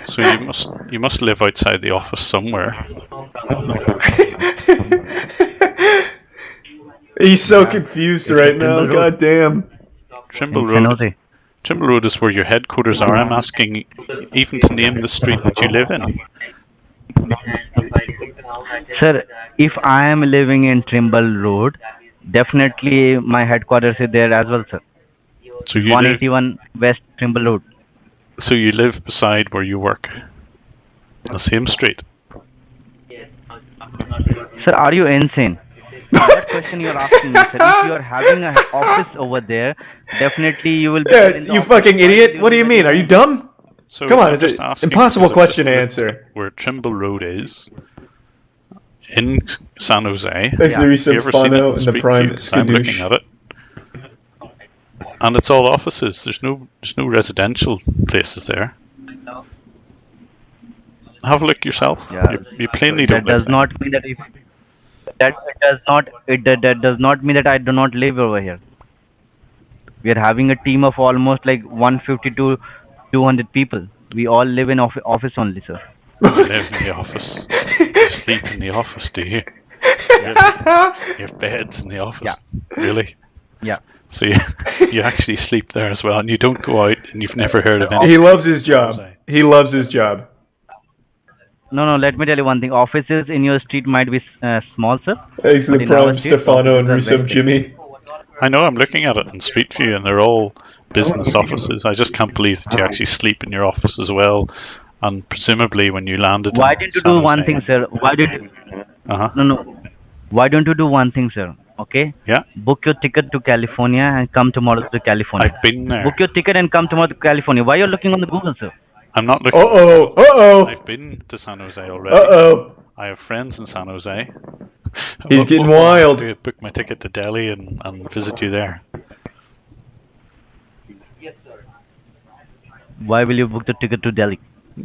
S4: So you must live outside the office somewhere.
S2: He's so confused right now. God damn.
S4: Trimble
S11: In San
S4: Road.
S11: Jose.
S4: Trimble Road is where your headquarters are. I'm asking even to name the street that you live in.
S11: Sir, if I am living in Trimble Road, definitely my headquarters is there as well, sir.
S4: So you live,
S11: 181 West Trimble Road.
S4: so you live beside where you work. The same street.
S11: Sir, are you insane? That question you're asking me, sir. If you're having an office over there, definitely you will be there in the
S2: You
S11: office.
S2: fucking idiot. What do you mean? Are you dumb?
S4: So
S2: Come on,
S4: I'm
S2: it's
S4: just
S2: an
S4: asking
S2: impossible
S4: because I've
S2: question to
S4: just
S2: answer.
S4: looked Where Trimble Road is in San Jose.
S2: Thanks to
S4: Have
S2: Reese
S4: you ever seen it
S2: Fano
S4: in
S2: and the
S4: Street
S2: Prime
S4: View? 'Cause I'm looking
S2: Skadoosh.
S4: at it, and it's all offices. There's no residential places there. Have a look yourself.
S11: Yeah.
S4: You plainly don't
S11: That
S4: live
S11: does
S4: there.
S11: not mean that if that does not mean that I do not live over here. We are having a team of almost like 150 to 200 people. We all live in office only, sir.
S4: You live in the office. You sleep in the office, do you? You have beds in the office. Really?
S11: Yeah.
S4: So you actually sleep there as well, and you don't go out, and you've never heard of any.
S2: He loves his job. He loves his job.
S11: No, let me tell you one thing. Offices in your street might be small, sir.
S2: Thanks to
S11: but
S2: the
S11: in our
S2: Prime
S11: street,
S2: Stefano and
S11: offices are
S2: Resub
S11: very
S2: Jimmy.
S4: I know, I'm looking at it in Street View, and they're all business offices. I just can't believe that you actually sleep in your office as well. And presumably, when you landed,
S11: Why
S4: in
S11: didn't you
S4: San
S11: do one
S4: Jose-
S11: thing, sir?
S4: Uh-huh.
S11: No. Why don't you do one thing, sir? Okay?
S4: Yeah,
S11: Book your ticket to California and come tomorrow to California.
S4: I've been there.
S11: Book your ticket and come tomorrow to California. Why you're looking on the Google, sir?
S4: I'm not looking.
S2: Uh-oh.
S4: I've been to San Jose already.
S2: Uh-oh.
S4: I have friends in San Jose.
S2: He's getting wild.
S4: To book my ticket to Delhi and visit you there.
S11: Why will you book the ticket to Delhi?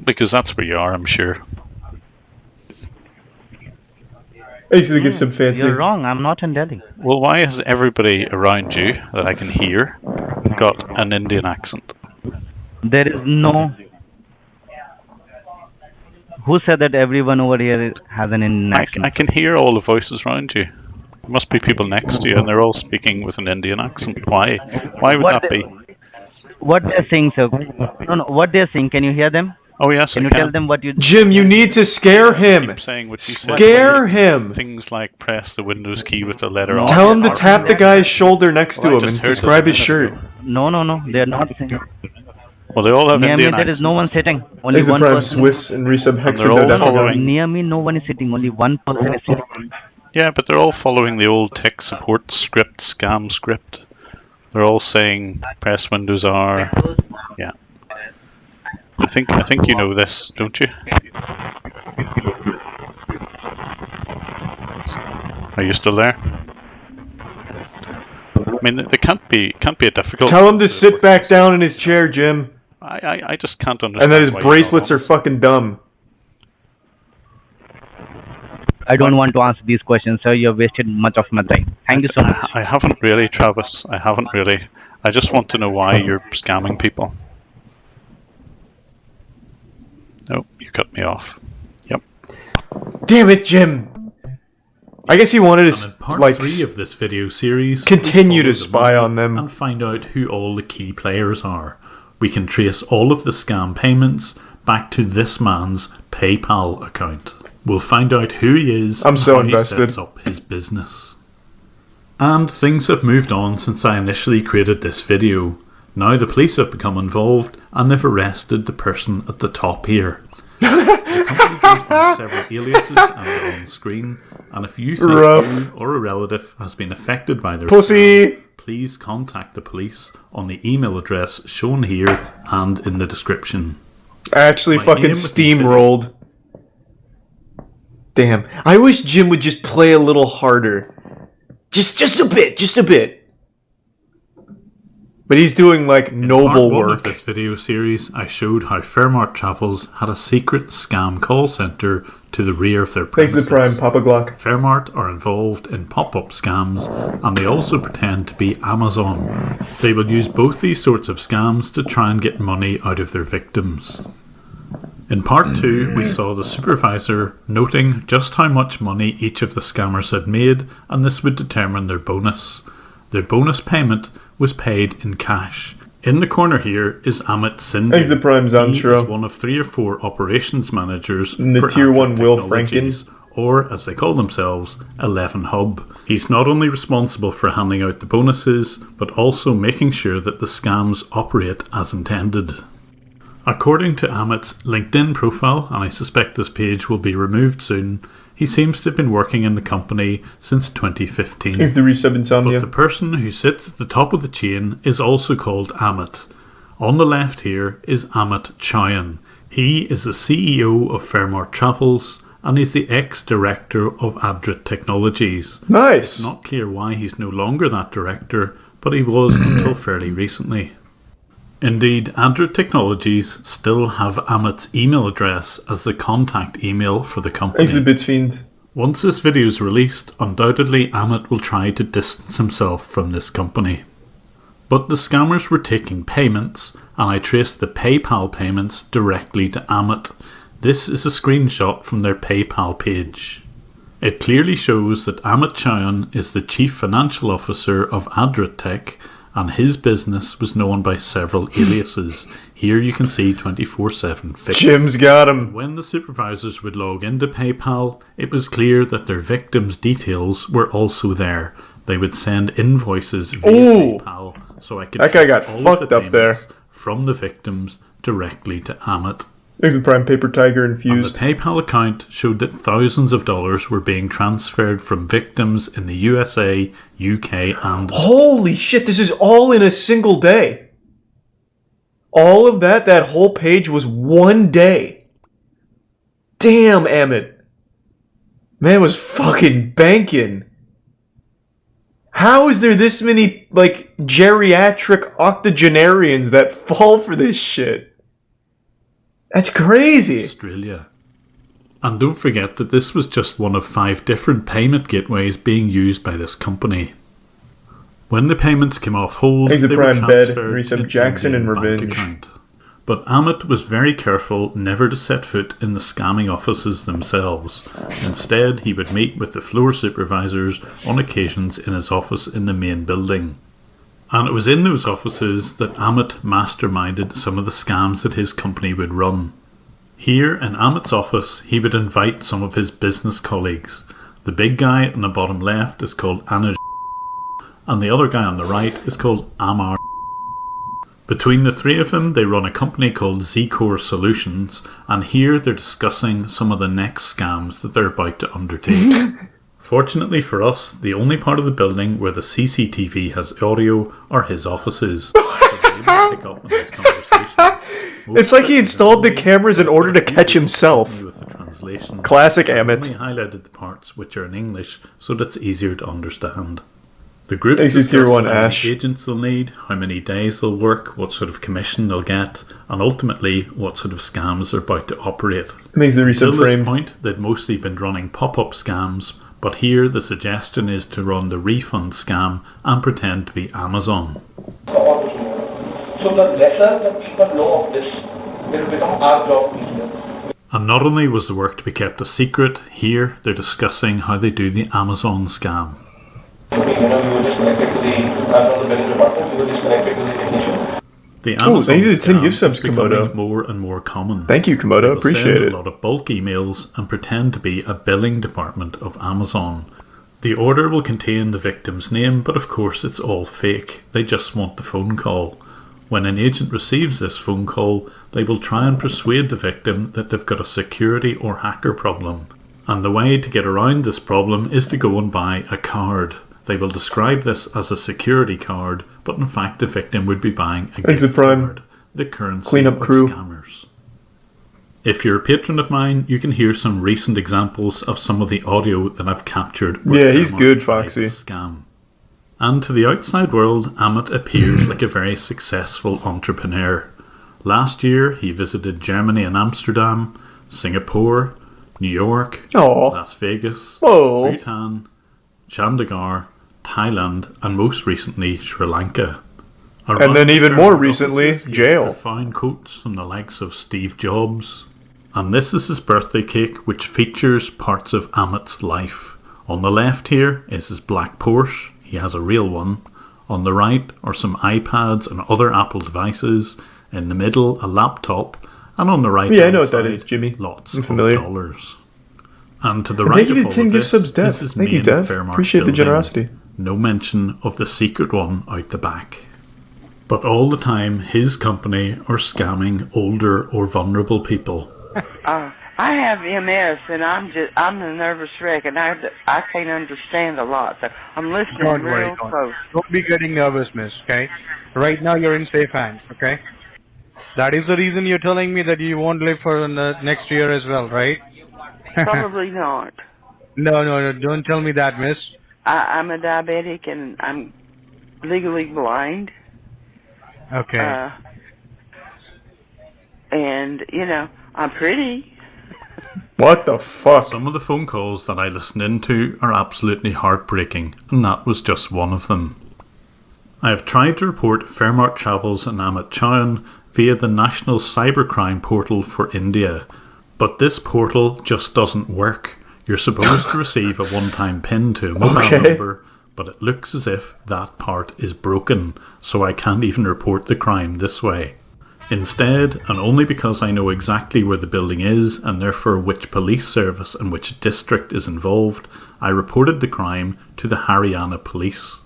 S4: Because that's where you are, I'm sure.
S2: Thanks to the Give Some Fancy.
S11: You're wrong. I'm not in Delhi.
S4: Well, why has everybody around you that I can hear got an Indian accent?
S11: There is no. Who said that everyone over here has an Indian accent?
S4: I can hear all the voices around you. There must be people next to you, and they're all speaking with an Indian accent. Why? Why would that be?
S11: What they're saying, sir? No. What they're saying? Can you hear them?
S4: Oh yes,
S11: Can
S4: I
S11: you tell them what you?
S2: Jim, you need to scare him.
S4: Keep saying what you said.
S2: Scare him.
S4: Things like press the Windows key with the letter R.
S2: Tell him to tap the guy's shoulder next to
S4: Well, I
S2: him
S4: just
S2: and
S4: heard
S2: describe
S4: that a
S2: his
S4: minute
S2: shirt.
S11: No. They're not saying.
S4: Well, they all have
S11: Near me,
S4: Indian
S11: there
S4: accents.
S11: is no one sitting. Only
S2: Thanks to
S11: one
S2: Prime
S11: person.
S2: Swiss and Resub
S4: And they're all
S2: Hexer.
S4: following.
S11: Near me, no one is sitting. Only one person is sitting.
S4: Yeah, but they're all following the old tech support script, scam script. They're all saying press Windows R. Yeah. I think you know this, don't you? Are you still there? I mean, it can't be a difficult.
S2: Tell him to sit back down in his chair, Jim.
S4: I just can't understand.
S2: And that his
S4: why you
S2: bracelets
S4: don't
S2: are fucking dumb.
S11: I don't want to answer these questions, sir. You have wasted much of my time. Thank you so much.
S4: I haven't really, Travis. I haven't really. I just want to know why you're scamming people. Oh, you cut me off. Yep.
S2: Damn it, Jim. I guess he wanted
S1: And in
S2: to,
S1: part
S2: like,
S1: 3 of this video series,
S2: continue
S1: we
S2: to
S1: follow the
S2: spy
S1: money
S2: on them.
S1: and find out who all the key players are. We can trace all of the scam payments back to this man's PayPal account. We'll find out who he is
S2: I'm
S1: and
S2: so
S1: how
S2: invested.
S1: he sets up his business. And things have moved on since I initially created this video. Now the police have become involved and they've arrested the person at the top here. The company goes by several aliases and their own screen, and if you think you or a relative has been affected by their scam, please contact the police on the email address shown here and in the description.
S2: I actually fucking steamrolled. Damn. I wish Jim would just play a little harder. Just a bit. But he's doing, like, noble
S1: work. In
S2: work.
S1: of this video series, I showed how Fairmart Travels had a secret scam call centre to the rear of their premises.
S2: Thanks to Prime, Papa Glock.
S1: Fairmart are involved in pop-up scams, and they also pretend to be Amazon. They will use both these sorts of scams to try and get money out of their victims. In part 2, we saw the supervisor noting just how much money each of the scammers had made, and this would determine their bonus. Their bonus payment was paid in cash. In the corner here is Amit Sindhu.
S2: Thanks to Prime Zantro.
S1: He is one of 3 or 4 operations managers
S2: in the
S1: for
S2: Tier 1 Will
S1: Technologies, or as they call themselves, 11 Hub. He's not only responsible for handing out the bonuses, but also making sure that the scams operate as intended. According to Amit's LinkedIn profile, and I suspect this page will be removed soon, he seems to have been working in the company since 2015.
S2: Thanks to Resub Insomnia.
S1: But the person who sits at the top of the chain is also called Amit. On the left here is Amit Chauhan. He is the CEO of Fairmart Travels, and he's the ex-director of Adrit Technologies.
S2: Nice!
S1: It's not clear why he's no longer that director, but he was until fairly recently. Indeed, Adrit Technologies still have Amit's email address as the contact email for the company.
S2: Exhibitfiend.
S1: Once this video is released, undoubtedly Amit will try to distance himself from this company. But the scammers were taking payments, and I traced the PayPal payments directly to Amit. This is a screenshot from their PayPal page. It clearly shows that Amit Chauhan is the Chief Financial Officer of Adrit Tech, and his business was known by several aliases. Here you can see 24/7 Fix.
S2: Jim's got him.
S1: When the supervisors would log into PayPal, it was clear that their victims' details were also there. They would send invoices via PayPal, so I could
S2: that guy
S1: trace
S2: got
S1: all
S2: fucked
S1: of the
S2: up there
S1: from the victims directly to Amit.
S2: There's the Prime Paper Tiger infused.
S1: And the PayPal account showed that thousands of dollars were being transferred from victims in the USA, UK, and...
S2: Holy shit, this is all in a single day. All of that whole page was one day. Damn, Emmett. Man was fucking banking. How is there this many, like, geriatric octogenarians that fall for this shit? That's crazy.
S1: Australia. And don't forget that this was just one of 5 different payment gateways being used by this company. When the payments came off hold, they were transferred to
S2: Jackson and
S1: bank
S2: Revenge.
S1: account. But Amit was very careful never to set foot in the scamming offices themselves. Instead, he would meet with the floor supervisors on occasions in his office in the main building. And it was in those offices that Amit masterminded some of the scams that his company would run. Here in Amit's office, he would invite some of his business colleagues. The big guy on the bottom left is called Anuj, and the other guy on the right is called Amar. Between the 3 of them, they run a company called Z-Core Solutions, and here they're discussing some of the next scams that they're about to undertake. Fortunately for us, the only part of the building where the CCTV has audio are his offices. So they able to pick up on these conversations.
S2: It's like he installed the cameras in order to catch himself.
S1: With the translation.
S2: Classic
S1: I
S2: Emmett.
S1: only highlighted the parts which are in English so that it's easier to understand. The group
S2: Exit Tier 1
S1: how many
S2: Ash.
S1: agents they'll need, how many days they'll work, what sort of commission they'll get, and ultimately what sort of scams they're about to operate.
S2: Makes the
S1: Until
S2: resub
S1: this
S2: frame.
S1: point, they'd mostly been running pop-up scams, but here the suggestion is to run the refund scam and pretend to be Amazon.
S12: So the lesser that people know of this, it will become our job easier.
S1: And not only was the work to be kept a secret, here they're discussing how they do the Amazon scam.
S12: You will just connect it to the, from the business department, you will just connect it to the technician.
S1: The Amazon
S2: thank you to 10
S1: scam
S2: gift subs,
S1: is becoming
S2: Komodo.
S1: more and more common.
S2: Thank you, Komodo.
S1: They'll
S2: Appreciate
S1: send
S2: it.
S1: a lot of bulk emails and pretend to be a billing department of Amazon. The order will contain the victim's name, but of course it's all fake. They just want the phone call. When an agent receives this phone call, they will try and persuade the victim that they've got a security or hacker problem. And the way to get around this problem is to go and buy a card. They will describe this as a security card, but in fact the victim would be buying a gift card, the currency
S2: Cleanup crew.
S1: of scammers. If you're a patron of mine, you can hear some recent examples of some of the audio that I've captured.
S2: Yeah, he's good, Foxy.
S1: Scam. And to the outside world, Amit appears like a very successful entrepreneur. Last year, he visited Germany and Amsterdam, Singapore, New York, Las Vegas, Bhutan, Chandigarh, Thailand, and most recently, Sri Lanka.
S2: And then even more recently, jail.
S1: Profound quotes from the likes of Steve Jobs. And this is his birthday cake, which features parts of Amit's life. On the left here is his black Porsche. He has a real one. On the right are some iPads and other Apple devices. In the middle, a laptop. And on the right
S2: I know what that is, Jimmy.
S1: Lots
S2: I'm familiar.
S1: of dollars. And to the right of all of this, this is
S2: Thank you,
S1: main
S2: Dev.
S1: Fairmart
S2: Appreciate the
S1: building.
S2: generosity.
S1: No mention of the secret one out the back. But all the time, his company are scamming older or vulnerable people.
S13: I have MS, and I'm a nervous wreck, and I can't understand a lot. So I'm listening real close.
S14: Don't be getting nervous, miss, okay? Right now you're in safe hands, okay? That is the reason you're telling me that you won't live for the next year as well, right?
S13: Probably not.
S14: No, don't tell me that, miss.
S13: I'm a diabetic, and I'm legally blind.
S14: Okay.
S13: And, I'm pretty.
S2: What the fuck?
S1: Some of the phone calls that I listened into are absolutely heartbreaking, and that was just one of them. I have tried to report Fairmart Travels and Amit Chauhan via the National Cybercrime Portal for India, but this portal just doesn't work. You're supposed to receive a one-time PIN to a mobile number, but it looks as if that part is broken, so I can't even report the crime this way. Instead, and only because I know exactly where the building is and therefore which police service and which district is involved, I reported the crime to the Haryana police.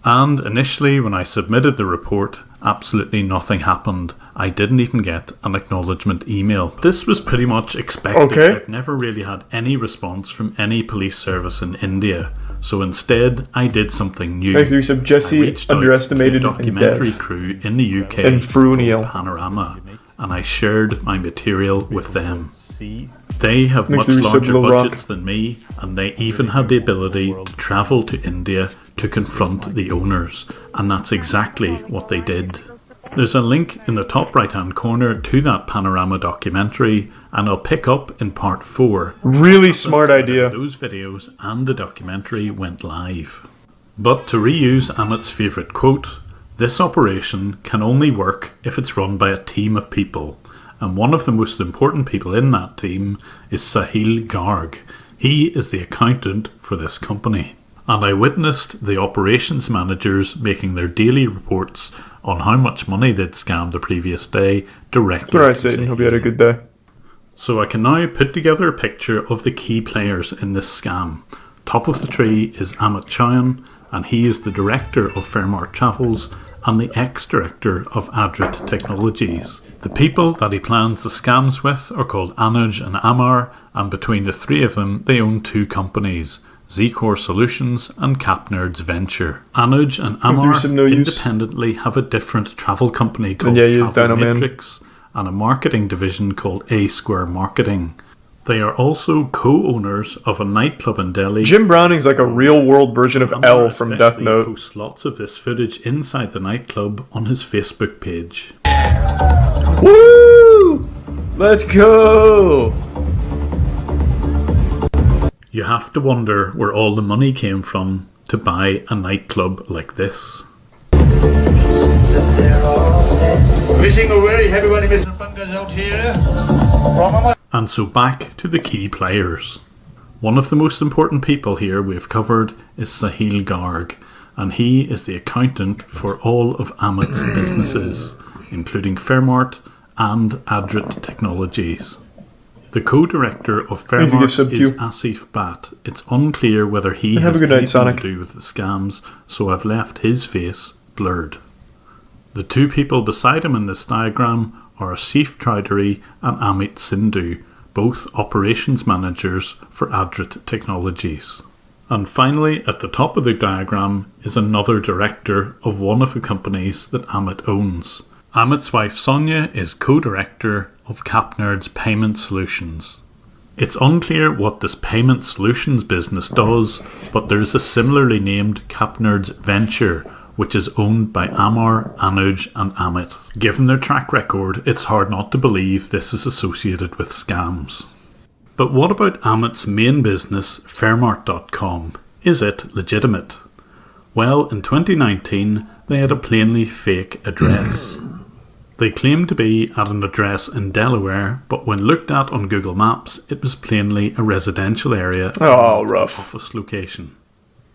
S1: And initially, when I submitted the report, absolutely nothing happened. I didn't even get an acknowledgement email. This was pretty much expected. I've never really had any response from any police service in India. So instead, I did something new.
S2: Thanks to resub Jesse, underestimated
S1: a documentary crew in the UK
S2: and Fruniel.
S1: called Panorama, and I shared my material with them. They have much larger budgets than me, and they even had the ability to travel to India to confront the owners, and that's exactly what they did. There's a link in the top right hand corner to that Panorama documentary, and I'll pick up in part 4.
S2: Really smart idea.
S1: Those videos and the documentary went live. But to reuse Amit's favourite quote, this operation can only work if it's run by a team of people, and one of the most important people in that team is Sahil Garg. He is the accountant for this company. And I witnessed the operations managers making their daily reports on how much money they'd scammed the previous day directly.
S2: Alright, Satan, hope you had a good day.
S1: So I can now put together a picture of the key players in this scam. Top of the tree is Amit Chauhan, and he is the director of Fairmart Travels and the ex-director of Adrit Technologies. The people that he plans the scams with are called Anuj and Amar, and between the three of them they own 2 companies, Z-Core Solutions and CapNerds Venture. Anuj and Amar independently have a different travel company called Travel Matrix and a marketing division called A Square Marketing. They are also co-owners of a nightclub in Delhi.
S2: Jim Browning's like a real-world version of L from Death Note.
S1: Posts lots of this footage inside the nightclub on his Facebook page.
S2: Woo! Let's go!
S1: You have to wonder where all the money came from to buy a nightclub like this.
S12: Wishing a very happy wedding, Mr. Pankaj out here.
S1: And so back to the key players. One of the most important people here we've covered is Sahil Garg, and he is the accountant for all of Amit's businesses, including Fairmart and Adrit Technologies. The co-director of Fairmart is Asif Bhatt. It's unclear whether he has anything to do with the scams, so I've left his face blurred. The two people beside him in this diagram are Asif Chowdhury and Amit Sindhu, both operations managers for Adrit Technologies. And finally, at the top of the diagram is another director of one of the companies that Amit owns. Amit's wife Sonia is co-director of CapNerd's Payment Solutions. It's unclear what this payment solutions business does, but there is a similarly named CapNerd's venture, which is owned by Amar, Anuj and Amit. Given their track record, it's hard not to believe this is associated with scams. But what about Amit's main business, Fairmart.com? Is it legitimate? Well, in 2019, they had a plainly fake address. They claimed to be at an address in Delaware, but when looked at on Google Maps, it was plainly a residential area and not an office location.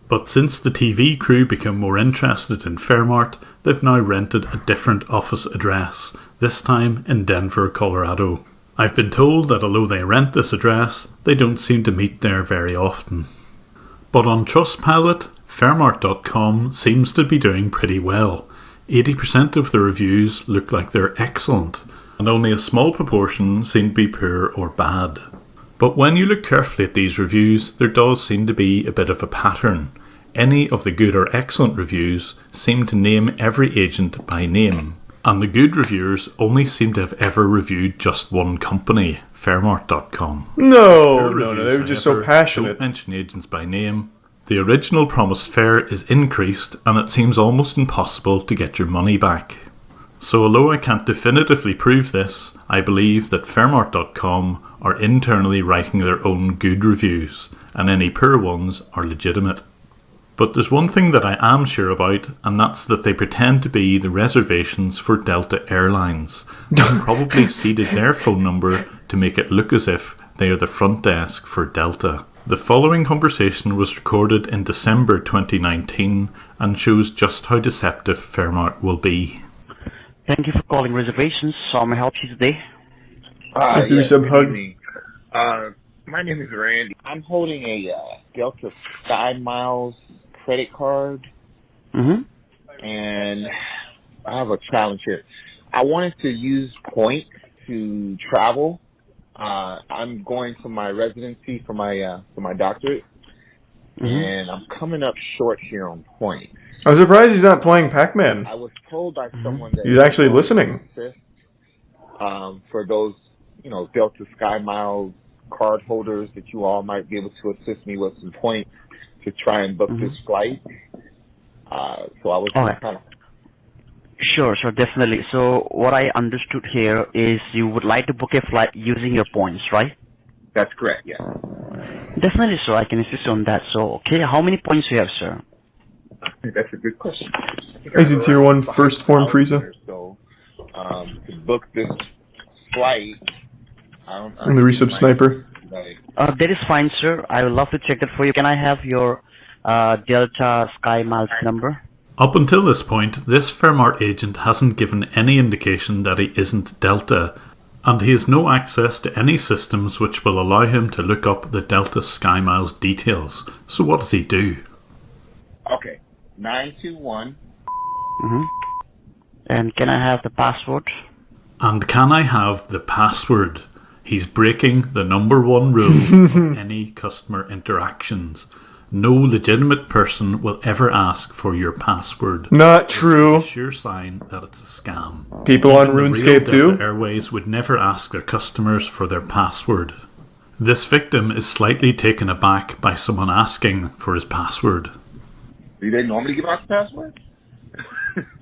S1: But since the TV crew became more interested in Fairmart, they've now rented a different office address, this time in Denver, Colorado. I've been told that although they rent this address, they don't seem to meet there very often. But on Trustpilot, Fairmart.com seems to be doing pretty well. 80% of the reviews look like they're excellent, and only a small proportion seem to be poor or bad. But when you look carefully at these reviews, there does seem to be a bit of a pattern. Any of the good or excellent reviews seem to name every agent by name, and the good reviewers only seem to have ever reviewed just one company, Fairmart.com.
S2: No, they were just so passionate.
S1: Don't mention agents by name. The original promised fare is increased, and it seems almost impossible to get your money back. So although I can't definitively prove this, I believe that Fairmart.com are internally writing their own good reviews, and any poor ones are legitimate. But there's one thing that I am sure about, and that's that they pretend to be the reservations for Delta Airlines, and probably seeded their phone number to make it look as if they are the front desk for Delta. The following conversation was recorded in December 2019 and shows just how deceptive Fairmart will be.
S15: Thank you for calling reservations. How may I help you today?
S2: Let's do some hug.
S16: My name is Randy. I'm holding a Delta Sky Miles credit card, and I have a challenge here. I wanted to use points to travel. I'm going for my residency for my doctorate, and I'm coming up short here on points.
S2: I'm surprised he's not playing Pac-Man.
S16: I was told by someone that
S2: He's actually listening.
S16: For those, Delta Sky Miles card holders, that you all might be able to assist me with some points to try and book this flight. So I was kind of...
S15: Sure, definitely. So what I understood here is you would like to book a flight using your points, right?
S16: That's correct, yeah.
S15: Definitely, so I can assist on that. So, okay, how many points do you have, sir?
S16: That's a good question.
S2: Is it tier 1 first form Frieza?
S16: So, to book this flight,
S2: And the resub sniper.
S15: That is fine, sir. I would love to check that for you. Can I have your Delta Sky Miles number?
S1: Up until this point, this Fairmart agent hasn't given any indication that he isn't Delta, and he has no access to any systems which will allow him to look up the Delta Sky Miles details. So what does he do?
S16: Okay, 921.
S15: And can I have the password?
S1: And can I have the password? He's breaking the number one rule of any customer interactions. No legitimate person will ever ask for your password.
S2: Not true.
S1: This is a sure sign that it's a scam.
S2: People on RuneScape do.
S1: Delta Airways would never ask their customers for their password. This victim is slightly taken aback by someone asking for his password.
S16: Do they normally give out the password?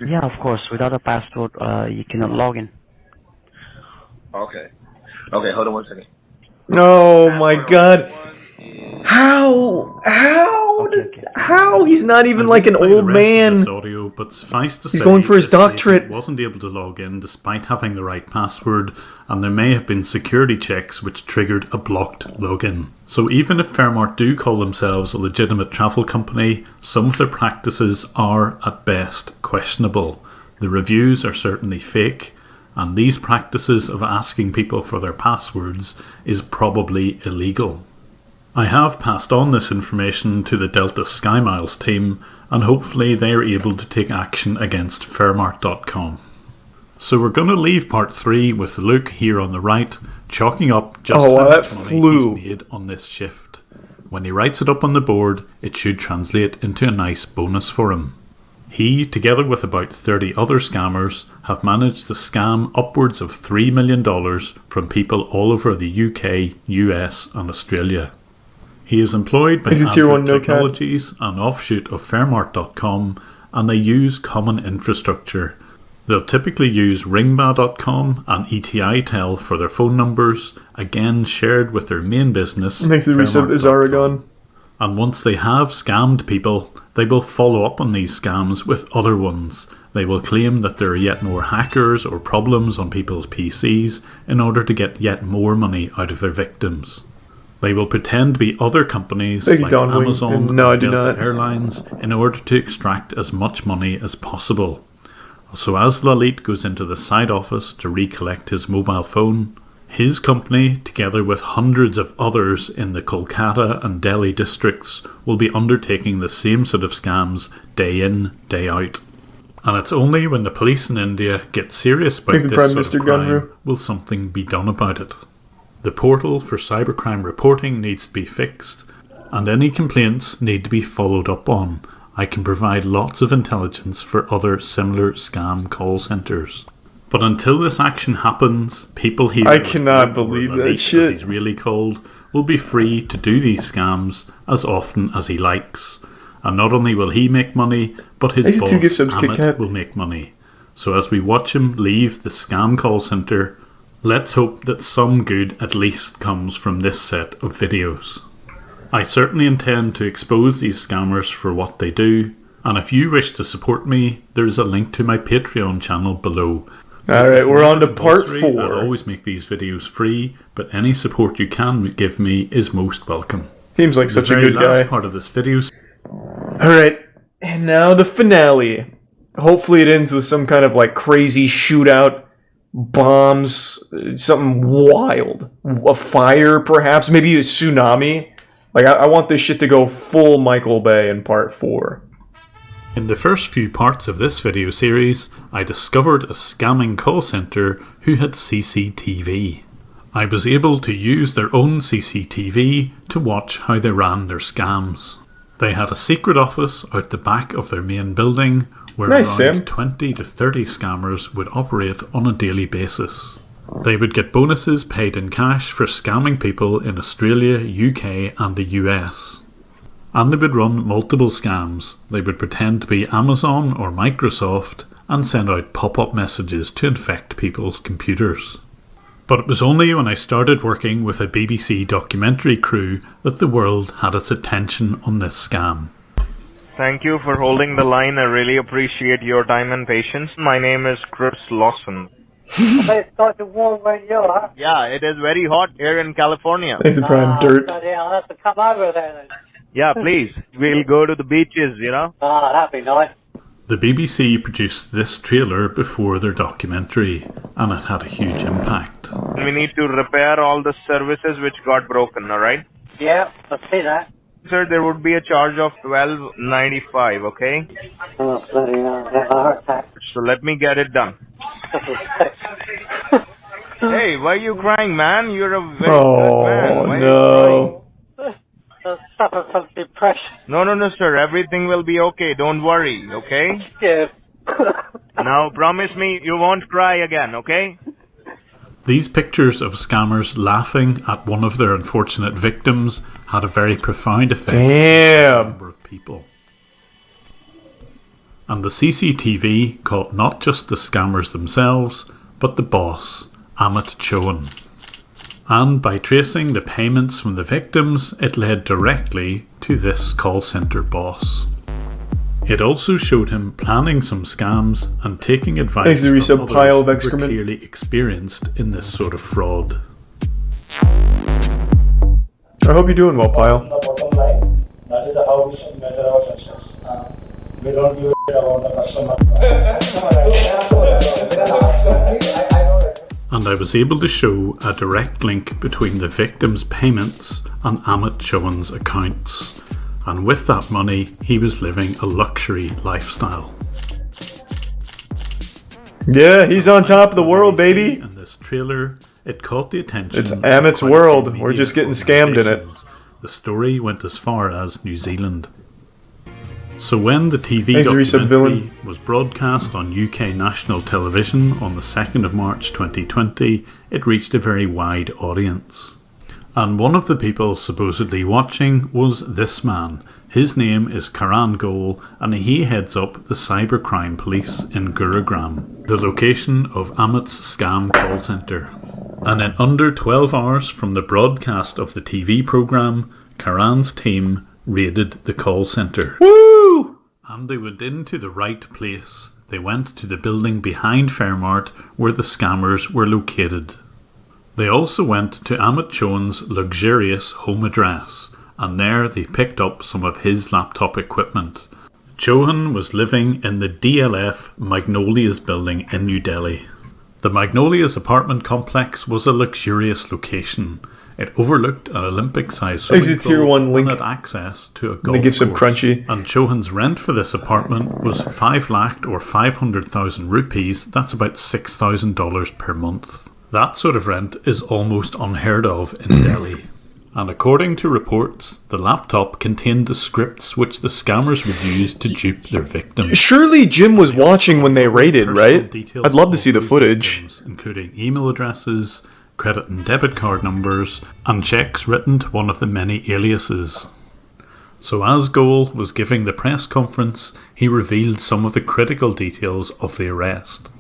S15: Yeah, of course. Without a password, you cannot log in.
S16: Okay, hold on one second.
S2: Oh my god. How? He's not even like an old man.
S1: Audio, but suffice to
S2: He's
S1: say,
S2: going for his
S1: this lady
S2: doctorate.
S1: Wasn't able to log in despite having the right password, and there may have been security checks which triggered a blocked login. So even if Fairmart do call themselves a legitimate travel company, some of their practices are at best questionable. The reviews are certainly fake, and these practices of asking people for their passwords is probably illegal. I have passed on this information to the Delta SkyMiles team, and hopefully they are able to take action against Fairmart.com. So we're going to leave part 3 with Luke here on the right, chalking up just how much money he's made on this shift. When he writes it up on the board, it should translate into a nice bonus for him. He, together with about 30 other scammers, have managed to scam upwards of $3 million from people all over the UK, US and Australia. He is employed by Android Technologies, an offshoot of Fairmart.com, and they use common infrastructure. They'll typically use Ringba.com and ETItel for their phone numbers, again shared with their main business,
S2: Next to the receipt is Aragon.
S1: And once they have scammed people, they will follow up on these scams with other ones. They will claim that there are yet more hackers or problems on people's PCs in order to get yet more money out of their victims. They will pretend to be other companies like Amazon or Delta Airlines in order to extract as much money as possible. So as Lalit goes into the side office to recollect his mobile phone, his company, together with hundreds of others in the Kolkata and Delhi districts, will be undertaking the same sort of scams day in, day out. And it's only when the police in India get serious about this sort of crime will something be done about it. The portal for cybercrime reporting needs to be fixed, and any complaints need to be followed up on. I can provide lots of intelligence for other similar scam call centres. But until this action happens, people here,
S2: I cannot believe that shit,
S1: as he's really called, will be free to do these scams as often as he likes. And not only will he make money, but his boss, Amit, will make money. So as we watch him leave the scam call centre, let's hope that some good at least comes from this set of videos. I certainly intend to expose these scammers for what they do, and if you wish to support me, there is a link to my Patreon channel below.
S2: Alright, we're on to part 4.
S1: I'll always make these videos free, but any support you can give me is most welcome.
S2: Seems like such a good guy.
S1: The last part of this video.
S2: Alright, and now the finale. Hopefully it ends with some kind of like crazy shootout, bombs, something wild. A fire, perhaps, maybe a tsunami. Like, I want this shit to go full Michael Bay in part 4.
S1: In the first few parts of this video series, I discovered a scamming call centre who had CCTV. I was able to use their own CCTV to watch how they ran their scams. They had a secret office out the back of their main building where around 20 to 30 scammers would operate on a daily basis. They would get bonuses paid in cash for scamming people in Australia, UK and the US. And they would run multiple scams. They would pretend to be Amazon or Microsoft and send out pop-up messages to infect people's computers. But it was only when I started working with a BBC documentary crew that the world had its attention on this scam.
S17: Thank you for holding the line. I really appreciate your time and patience. My name is Chris Lawson.
S18: It's starting warm where you are.
S17: Yeah, it is very hot here in California.
S2: Thanks for trying dirt.
S18: I'll have to come over there then.
S17: Yeah, please. We'll go to the beaches, you know.
S18: That'd be nice.
S1: The BBC produced this trailer before their documentary, and it had a huge impact.
S17: We need to repair all the services which got broken, alright?
S18: Yeah, I see that.
S17: Sir, there would be a charge of $12.95, okay?
S18: Oh, bloody hell, I heard that.
S17: So let me get it done. Hey, why are you crying, man? You're a very good man. Why
S2: no.
S18: I suffer from depression.
S17: No, sir. Everything will be okay. Don't worry, okay?
S18: Yeah.
S17: Now, promise me you won't cry again, okay?
S1: These pictures of scammers laughing at one of their unfortunate victims had a very profound effect on a number of people. And the CCTV caught not just the scammers themselves, but the boss, Amit Chowan. And by tracing the payments from the victims, it led directly to this call centre boss. It also showed him planning some scams and taking advice from others who were clearly experienced in this sort of fraud.
S2: I hope you're doing well, Pyle.
S12: Bottom line, that is how we should measure our success. We don't give a shit about the customer.
S1: and I was able to show a direct link between the victim's payments and Amit Chohan's accounts. And with that money, he was living a luxury lifestyle.
S2: Yeah, he's on top of the world, baby.
S1: In this trailer, it caught the attention.
S2: It's Amit's world. We're just getting scammed in it.
S1: The story went as far as New Zealand. So when the TV
S2: Thanks,
S1: documentary was broadcast on UK national television on the 2nd of March 2020, it reached a very wide audience. And one of the people supposedly watching was this man. His name is Karan Goel, and he heads up the cybercrime police in Gurugram, the location of Amit's scam call centre. And in under 12 hours from the broadcast of the TV programme, Karan's team raided the call centre.
S2: Woo!
S1: And they went into the right place. They went to the building behind Fairmart where the scammers were located. They also went to Amit Chohan's luxurious home address, and there they picked up some of his laptop equipment. Chohan was living in the DLF Magnolias building in New Delhi. The Magnolias apartment complex was a luxurious location. It overlooked an Olympic-sized swimming pool and had access to a golf course.
S2: Crunchy.
S1: And Chohan's rent for this apartment was 5 lakh or 500,000 rupees. That's about $6,000 per month. That sort of rent is almost unheard of in Delhi. And according to reports, the laptop contained the scripts which the scammers would use to dupe their victims.
S2: Surely Jim was watching when they raided, right? I'd love to see the footage.
S1: Victims, including email addresses, credit and debit card numbers, and checks written to one of the many aliases. So as Goel was giving the press conference, he revealed some of the critical details of the arrest.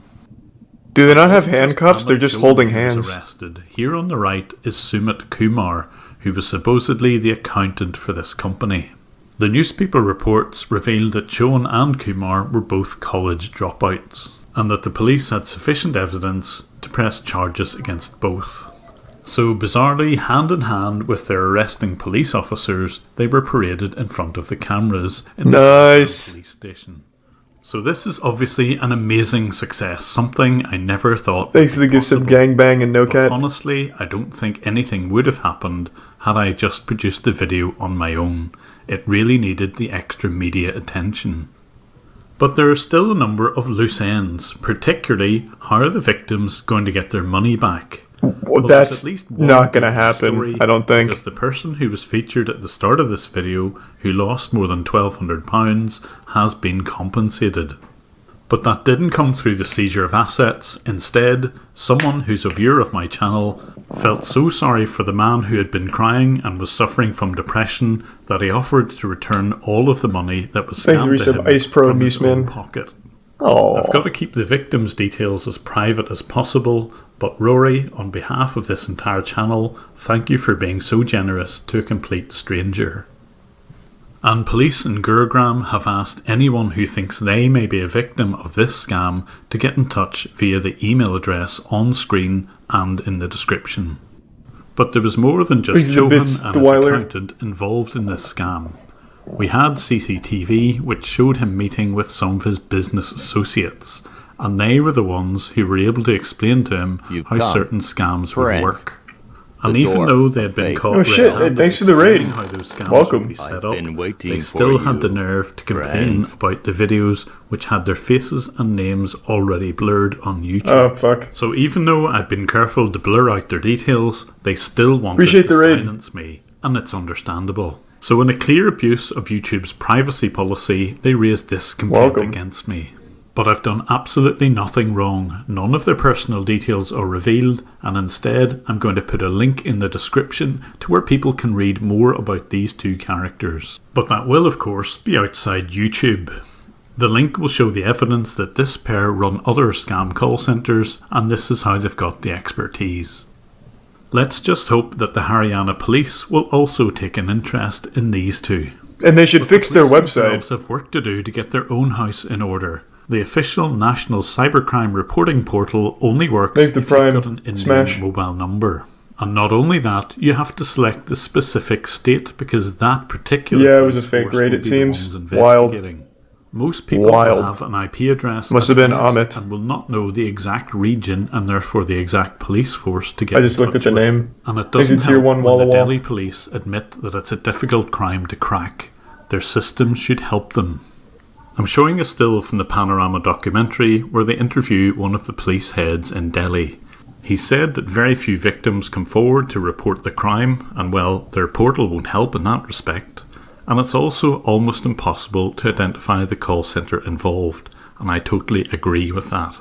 S2: Do they not have handcuffs? They're just holding hands.
S1: Arrested. Here on the right is Sumit Kumar, who was supposedly the accountant for this company. The newspaper reports revealed that Chohan and Kumar were both college dropouts, and that the police had sufficient evidence to press charges against both. So bizarrely, hand in hand with their arresting police officers, they were paraded in front of the cameras in the police station. So this is obviously an amazing success, something I never thought.
S2: Thanks to the gifts of gangbang and NoCat.
S1: But honestly, I don't think anything would have happened had I just produced the video on my own. It really needed the extra media attention. But there are still a number of loose ends, particularly how are the victims going to get their money back?
S2: Well, that's not going to happen, I don't think.
S1: Because the person who was featured at the start of this video, who lost more than £1,200, has been compensated. But that didn't come through the seizure of assets. Instead, someone who's a viewer of my channel felt so sorry for the man who had been crying and was suffering from depression that he offered to return all of the money that was scammed to him
S2: Ice Pro
S1: from his own pocket. I've got to keep the victim's details as private as possible, but Rory, on behalf of this entire channel, thank you for being so generous to a complete stranger. And police in Gurugram have asked anyone who thinks they may be a victim of this scam to get in touch via the email address on screen and in the description. But there was more than just Chohan and his accountant involved in this scam. We had CCTV which showed him meeting with some of his business associates, and they were the ones who were able to explain to him how certain scams would work. And even though they had been caught
S2: thanks for the raid.
S1: How those scams would be set up, they still had the nerve to complain about the videos which had their faces and names already blurred on YouTube.
S2: Oh, fuck.
S1: So even though I'd been careful to blur out their details, they still wanted to silence me, and it's understandable. So in a clear abuse of YouTube's privacy policy, they raised this complaint against me. But I've done absolutely nothing wrong. None of their personal details are revealed, and instead I'm going to put a link in the description to where people can read more about these two characters. But that will of course be outside YouTube. The link will show the evidence that this pair run other scam call centres, and this is how they've got the expertise. Let's just hope that the Haryana police will also take an interest in these two.
S2: And they should fix their website.
S1: They have work to do to get their own house in order. The official National Cybercrime Reporting Portal only works if you've got an Indian mobile number. And not only that, you have to select the specific state because that particular
S2: it was a fake raid, it seems. Wild.
S1: Most people will
S2: Wild.
S1: have an IP address
S2: Must
S1: at
S2: have been
S1: best
S2: Amit.
S1: and will not know the exact region and therefore the exact police force to get
S2: I just
S1: in
S2: looked at
S1: touch
S2: the
S1: with.
S2: name.
S1: And it
S2: Is
S1: doesn't
S2: it tier
S1: help
S2: 1
S1: when the
S2: wall-to-wall?
S1: Delhi police admit that it's a difficult crime to crack. Their system should help them. I'm showing a still from the Panorama documentary where they interview one of the police heads in Delhi. He said that very few victims come forward to report the crime, and well, their portal won't help in that respect. And it's also almost impossible to identify the call centre involved, and I totally agree with that.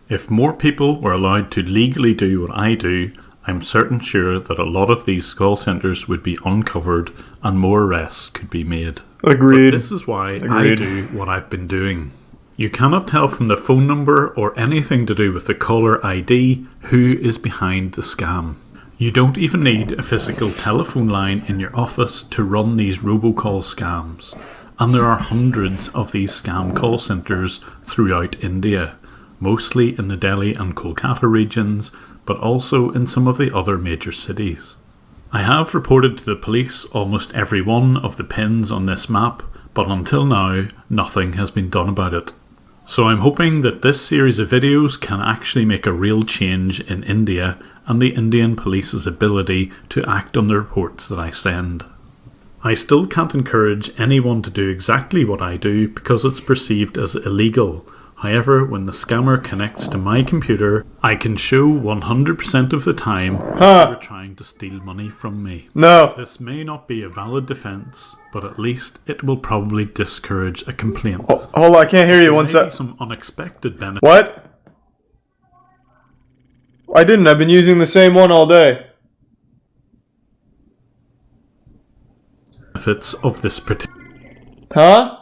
S1: If more people were allowed to legally do what I do, I'm certain sure that a lot of these call centres would be uncovered and more arrests could be made.
S2: Agreed.
S1: But this is why I
S2: Agreed.
S1: do what I've been doing. You cannot tell from the phone number or anything to do with the caller ID who is behind the scam. You don't even need a physical telephone line in your office to run these robocall scams. And there are hundreds of these scam call centres throughout India, mostly in the Delhi and Kolkata regions, but also in some of the other major cities. I have reported to the police almost every one of the pins on this map, but until now, nothing has been done about it. So I'm hoping that this series of videos can actually make a real change in India and the Indian police's ability to act on the reports that I send. I still can't encourage anyone to do exactly what I do because it's perceived as illegal. However, when the scammer connects to my computer, I can show 100% of the time that they're trying to steal money from me.
S2: No.
S1: This may not be a valid defence, but at least it will probably discourage a complaint.
S2: Hold on, I can't hear you. One
S1: There may
S2: sec.
S1: be some unexpected benefits.
S2: What? I didn't. I've been using the same one all day.
S1: Benefits of this particular.
S2: Huh?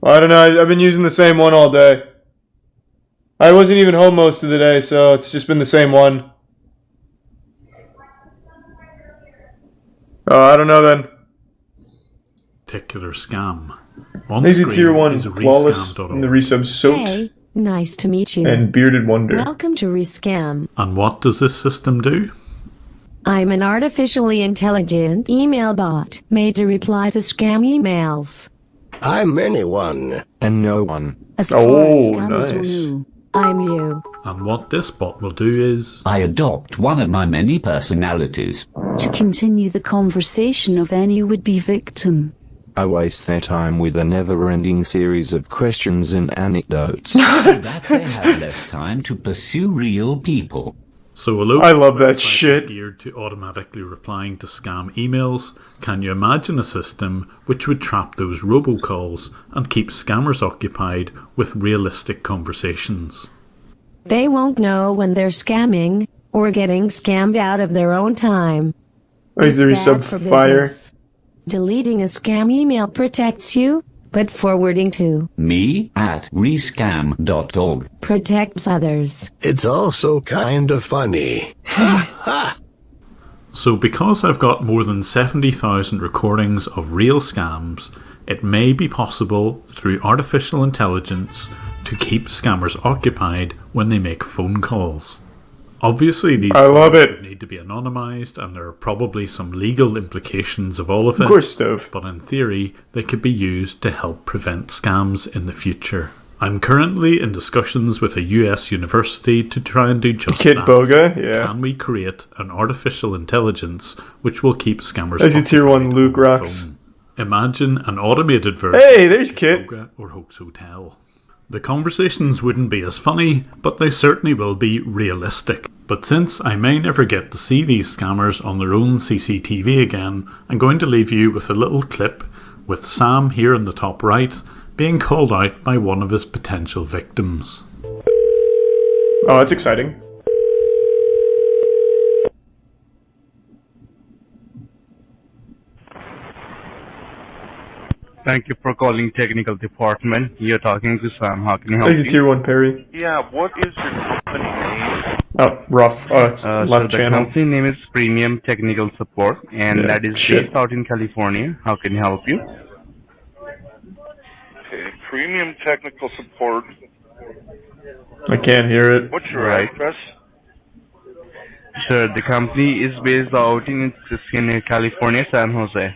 S2: I don't know. I've been using the same one all day. I wasn't even home most of the day, so it's just been the same one. Oh, I don't know then.
S1: Particular scam. On
S2: Maybe
S1: screen
S2: tier 1
S1: is
S2: flawless
S1: rescam.org.
S2: in the resub soaked
S19: Hey, nice to meet you.
S2: and bearded wonder.
S19: Welcome to Rescam.
S1: And what does this system do?
S19: I'm an artificially intelligent email bot made to reply to scam emails.
S20: I'm anyone and no one.
S19: As far as scammers will know, I'm you.
S1: And what this bot will do is...
S21: I adopt one of my many personalities.
S22: To continue the conversation of any would-be victim.
S20: I waste their time with a never-ending series of questions and anecdotes.
S21: So that they have less time to pursue real people.
S1: So although
S2: I love that
S1: this website
S2: shit.
S1: is geared to automatically replying to scam emails, can you imagine a system which would trap those robocalls and keep scammers occupied with realistic conversations?
S19: They won't know when they're scamming or getting scammed out of their own time.
S2: Is the
S19: It's bad
S2: resub
S19: for
S2: fire?
S19: business. Deleting a scam email protects you, but forwarding to
S21: Me at rescam.org.
S19: protects others.
S20: It's also kind of funny.
S1: So because I've got more than 70,000 recordings of real scams, it may be possible through artificial intelligence to keep scammers occupied when they make phone calls. Obviously, these
S2: I love
S1: calls
S2: it.
S1: would need to be anonymised, and there are probably some legal implications of all of it.
S2: Of course, Stove.
S1: But in theory, they could be used to help prevent scams in the future. I'm currently in discussions with a US university to try and do just
S2: Kid
S1: that.
S2: Boga, yeah.
S1: Can we create an artificial intelligence which will keep scammers
S2: There's a tier 1 Luke
S1: on the
S2: rocks.
S1: phone? Imagine an automated version
S2: Hey, there's
S1: of
S2: Kit.
S1: Boga or Hoax Hotel. The conversations wouldn't be as funny, but they certainly will be realistic. But since I may never get to see these scammers on their own CCTV again, I'm going to leave you with a little clip with Sam here in the top right being called out by one of his potential victims.
S2: Oh, that's exciting.
S3: Thank you for calling technical department. You're talking to Sam. How can I help
S2: There's a
S3: you?
S2: tier 1 Perry.
S17: Yeah, what is your company name?
S2: Oh, rough. Oh, it's
S3: So
S2: left
S3: the
S2: channel.
S3: company name is Premium Technical Support, and
S2: Yeah,
S3: that is
S2: shit.
S3: based out in California. How can I help you?
S17: Okay, Premium Technical Support.
S2: I can't hear it.
S17: What's your
S3: Right.
S17: address?
S3: Sure, the company is based out in California, San Jose.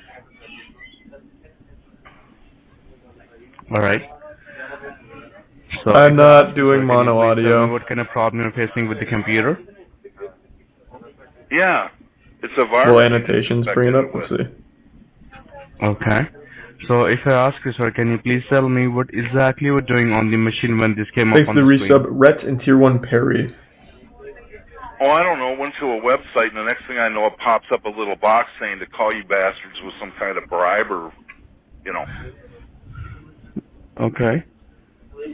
S3: All right. So
S2: I'm
S3: if I
S2: not
S3: ask you,
S2: doing
S3: sir, can you
S2: mono
S3: please tell me
S2: audio.
S3: what kind of problem you're facing with the computer?
S5: Yeah, it's a virus.
S2: Well, annotations, bring it up. Let's see.
S3: Okay. So if I ask you, sir, can you please tell me what exactly you were doing on the machine when this came
S2: Thanks
S3: up
S2: to
S3: on
S2: the
S3: the screen?
S2: resub, Rhett and Tier 1 Perry.
S5: Oh, I don't know. Went to a website, and the next thing I know, it pops up a little box saying to call you bastards with some kind of bribe or, you know.
S3: Okay.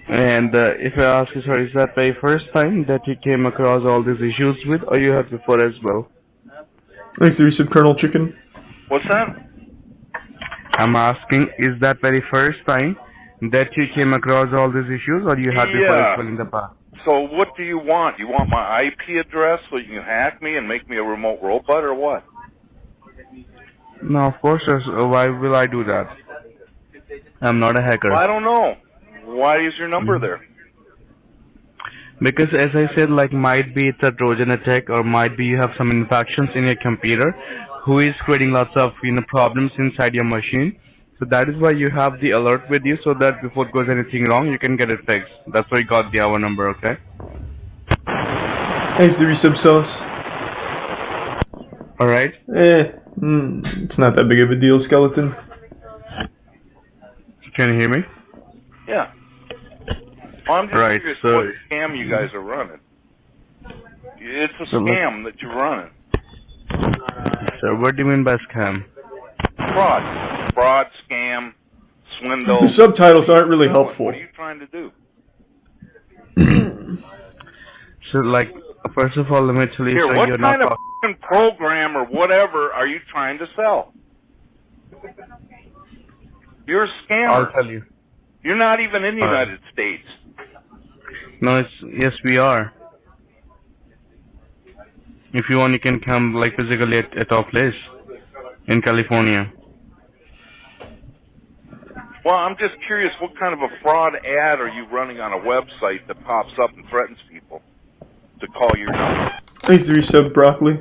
S3: And if I ask you, sir, is that the first time that you came across all these issues with, or you have before as well?
S2: Thanks to the resub, Colonel Chicken.
S5: What's that?
S3: I'm asking, is that very first time that you came across all these issues, or you had before as well in the past?
S5: So what do you want? You want my IP address so you can hack me and make me a remote robot, or what?
S3: No, of course, sir. So why will I do that? I'm not a hacker.
S5: Well, I don't know. Why is your number there?
S3: Because as I said, like might be it's a Trojan attack, or might be you have some infections in your computer, who is creating lots of problems inside your machine. So that is why you have the alert with you, so that before it goes anything wrong, you can get it fixed. That's why you got the hour number, okay?
S2: Thanks to the resub, Sauce.
S3: All right.
S2: It's not that big of a deal, Skeleton.
S3: Can you hear me?
S5: Yeah. Well, I'm just
S3: Right,
S5: curious
S3: so-
S5: what scam you guys are running. It's a
S3: So look-
S5: scam that you're running.
S3: So what do you mean by scam?
S5: Fraud, scam, swindle.
S2: The subtitles aren't really helpful.
S5: What are you trying to do?
S3: So like, first of all, let me tell you,
S5: Here,
S3: sir,
S5: what
S3: you're
S5: kind
S3: not
S5: of f***ing program or whatever are you trying to sell? You're a scammer.
S3: I'll tell you.
S5: You're not even in the United States.
S3: No, yes, we are. If you want, you can come like physically at our place in California.
S5: Well, I'm just curious, what kind of a fraud ad are you running on a website that pops up and threatens people to call your number?
S2: Thanks to the resub, Broccoli.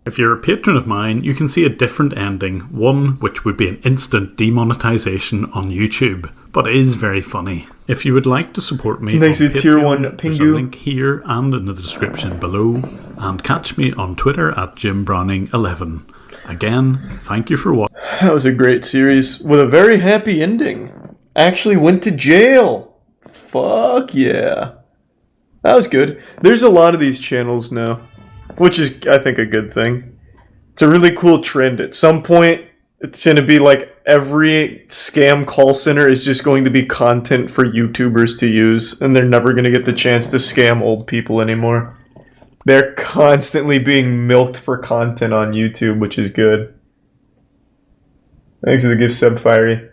S1: If you're a patron of mine, you can see a different ending, one which would be an instant demonetization on YouTube, but is very funny. If you would like to support me
S2: Thanks
S1: on
S2: to Tier 1
S1: Patreon, there's a
S2: Pingu.
S1: link here and in the description below, and catch me on Twitter at JimBrowning11. Again, thank you for watching.
S2: That was a great series with a very happy ending. Actually went to jail. Fuck yeah. That was good. There's a lot of these channels now, which is, I think, a good thing. It's a really cool trend. At some point, it's going to be like every scam call center is just going to be content for YouTubers to use, and they're never going to get the chance to scam old people anymore. They're constantly being milked for content on YouTube, which is good. Thanks for the gift sub, Fiery.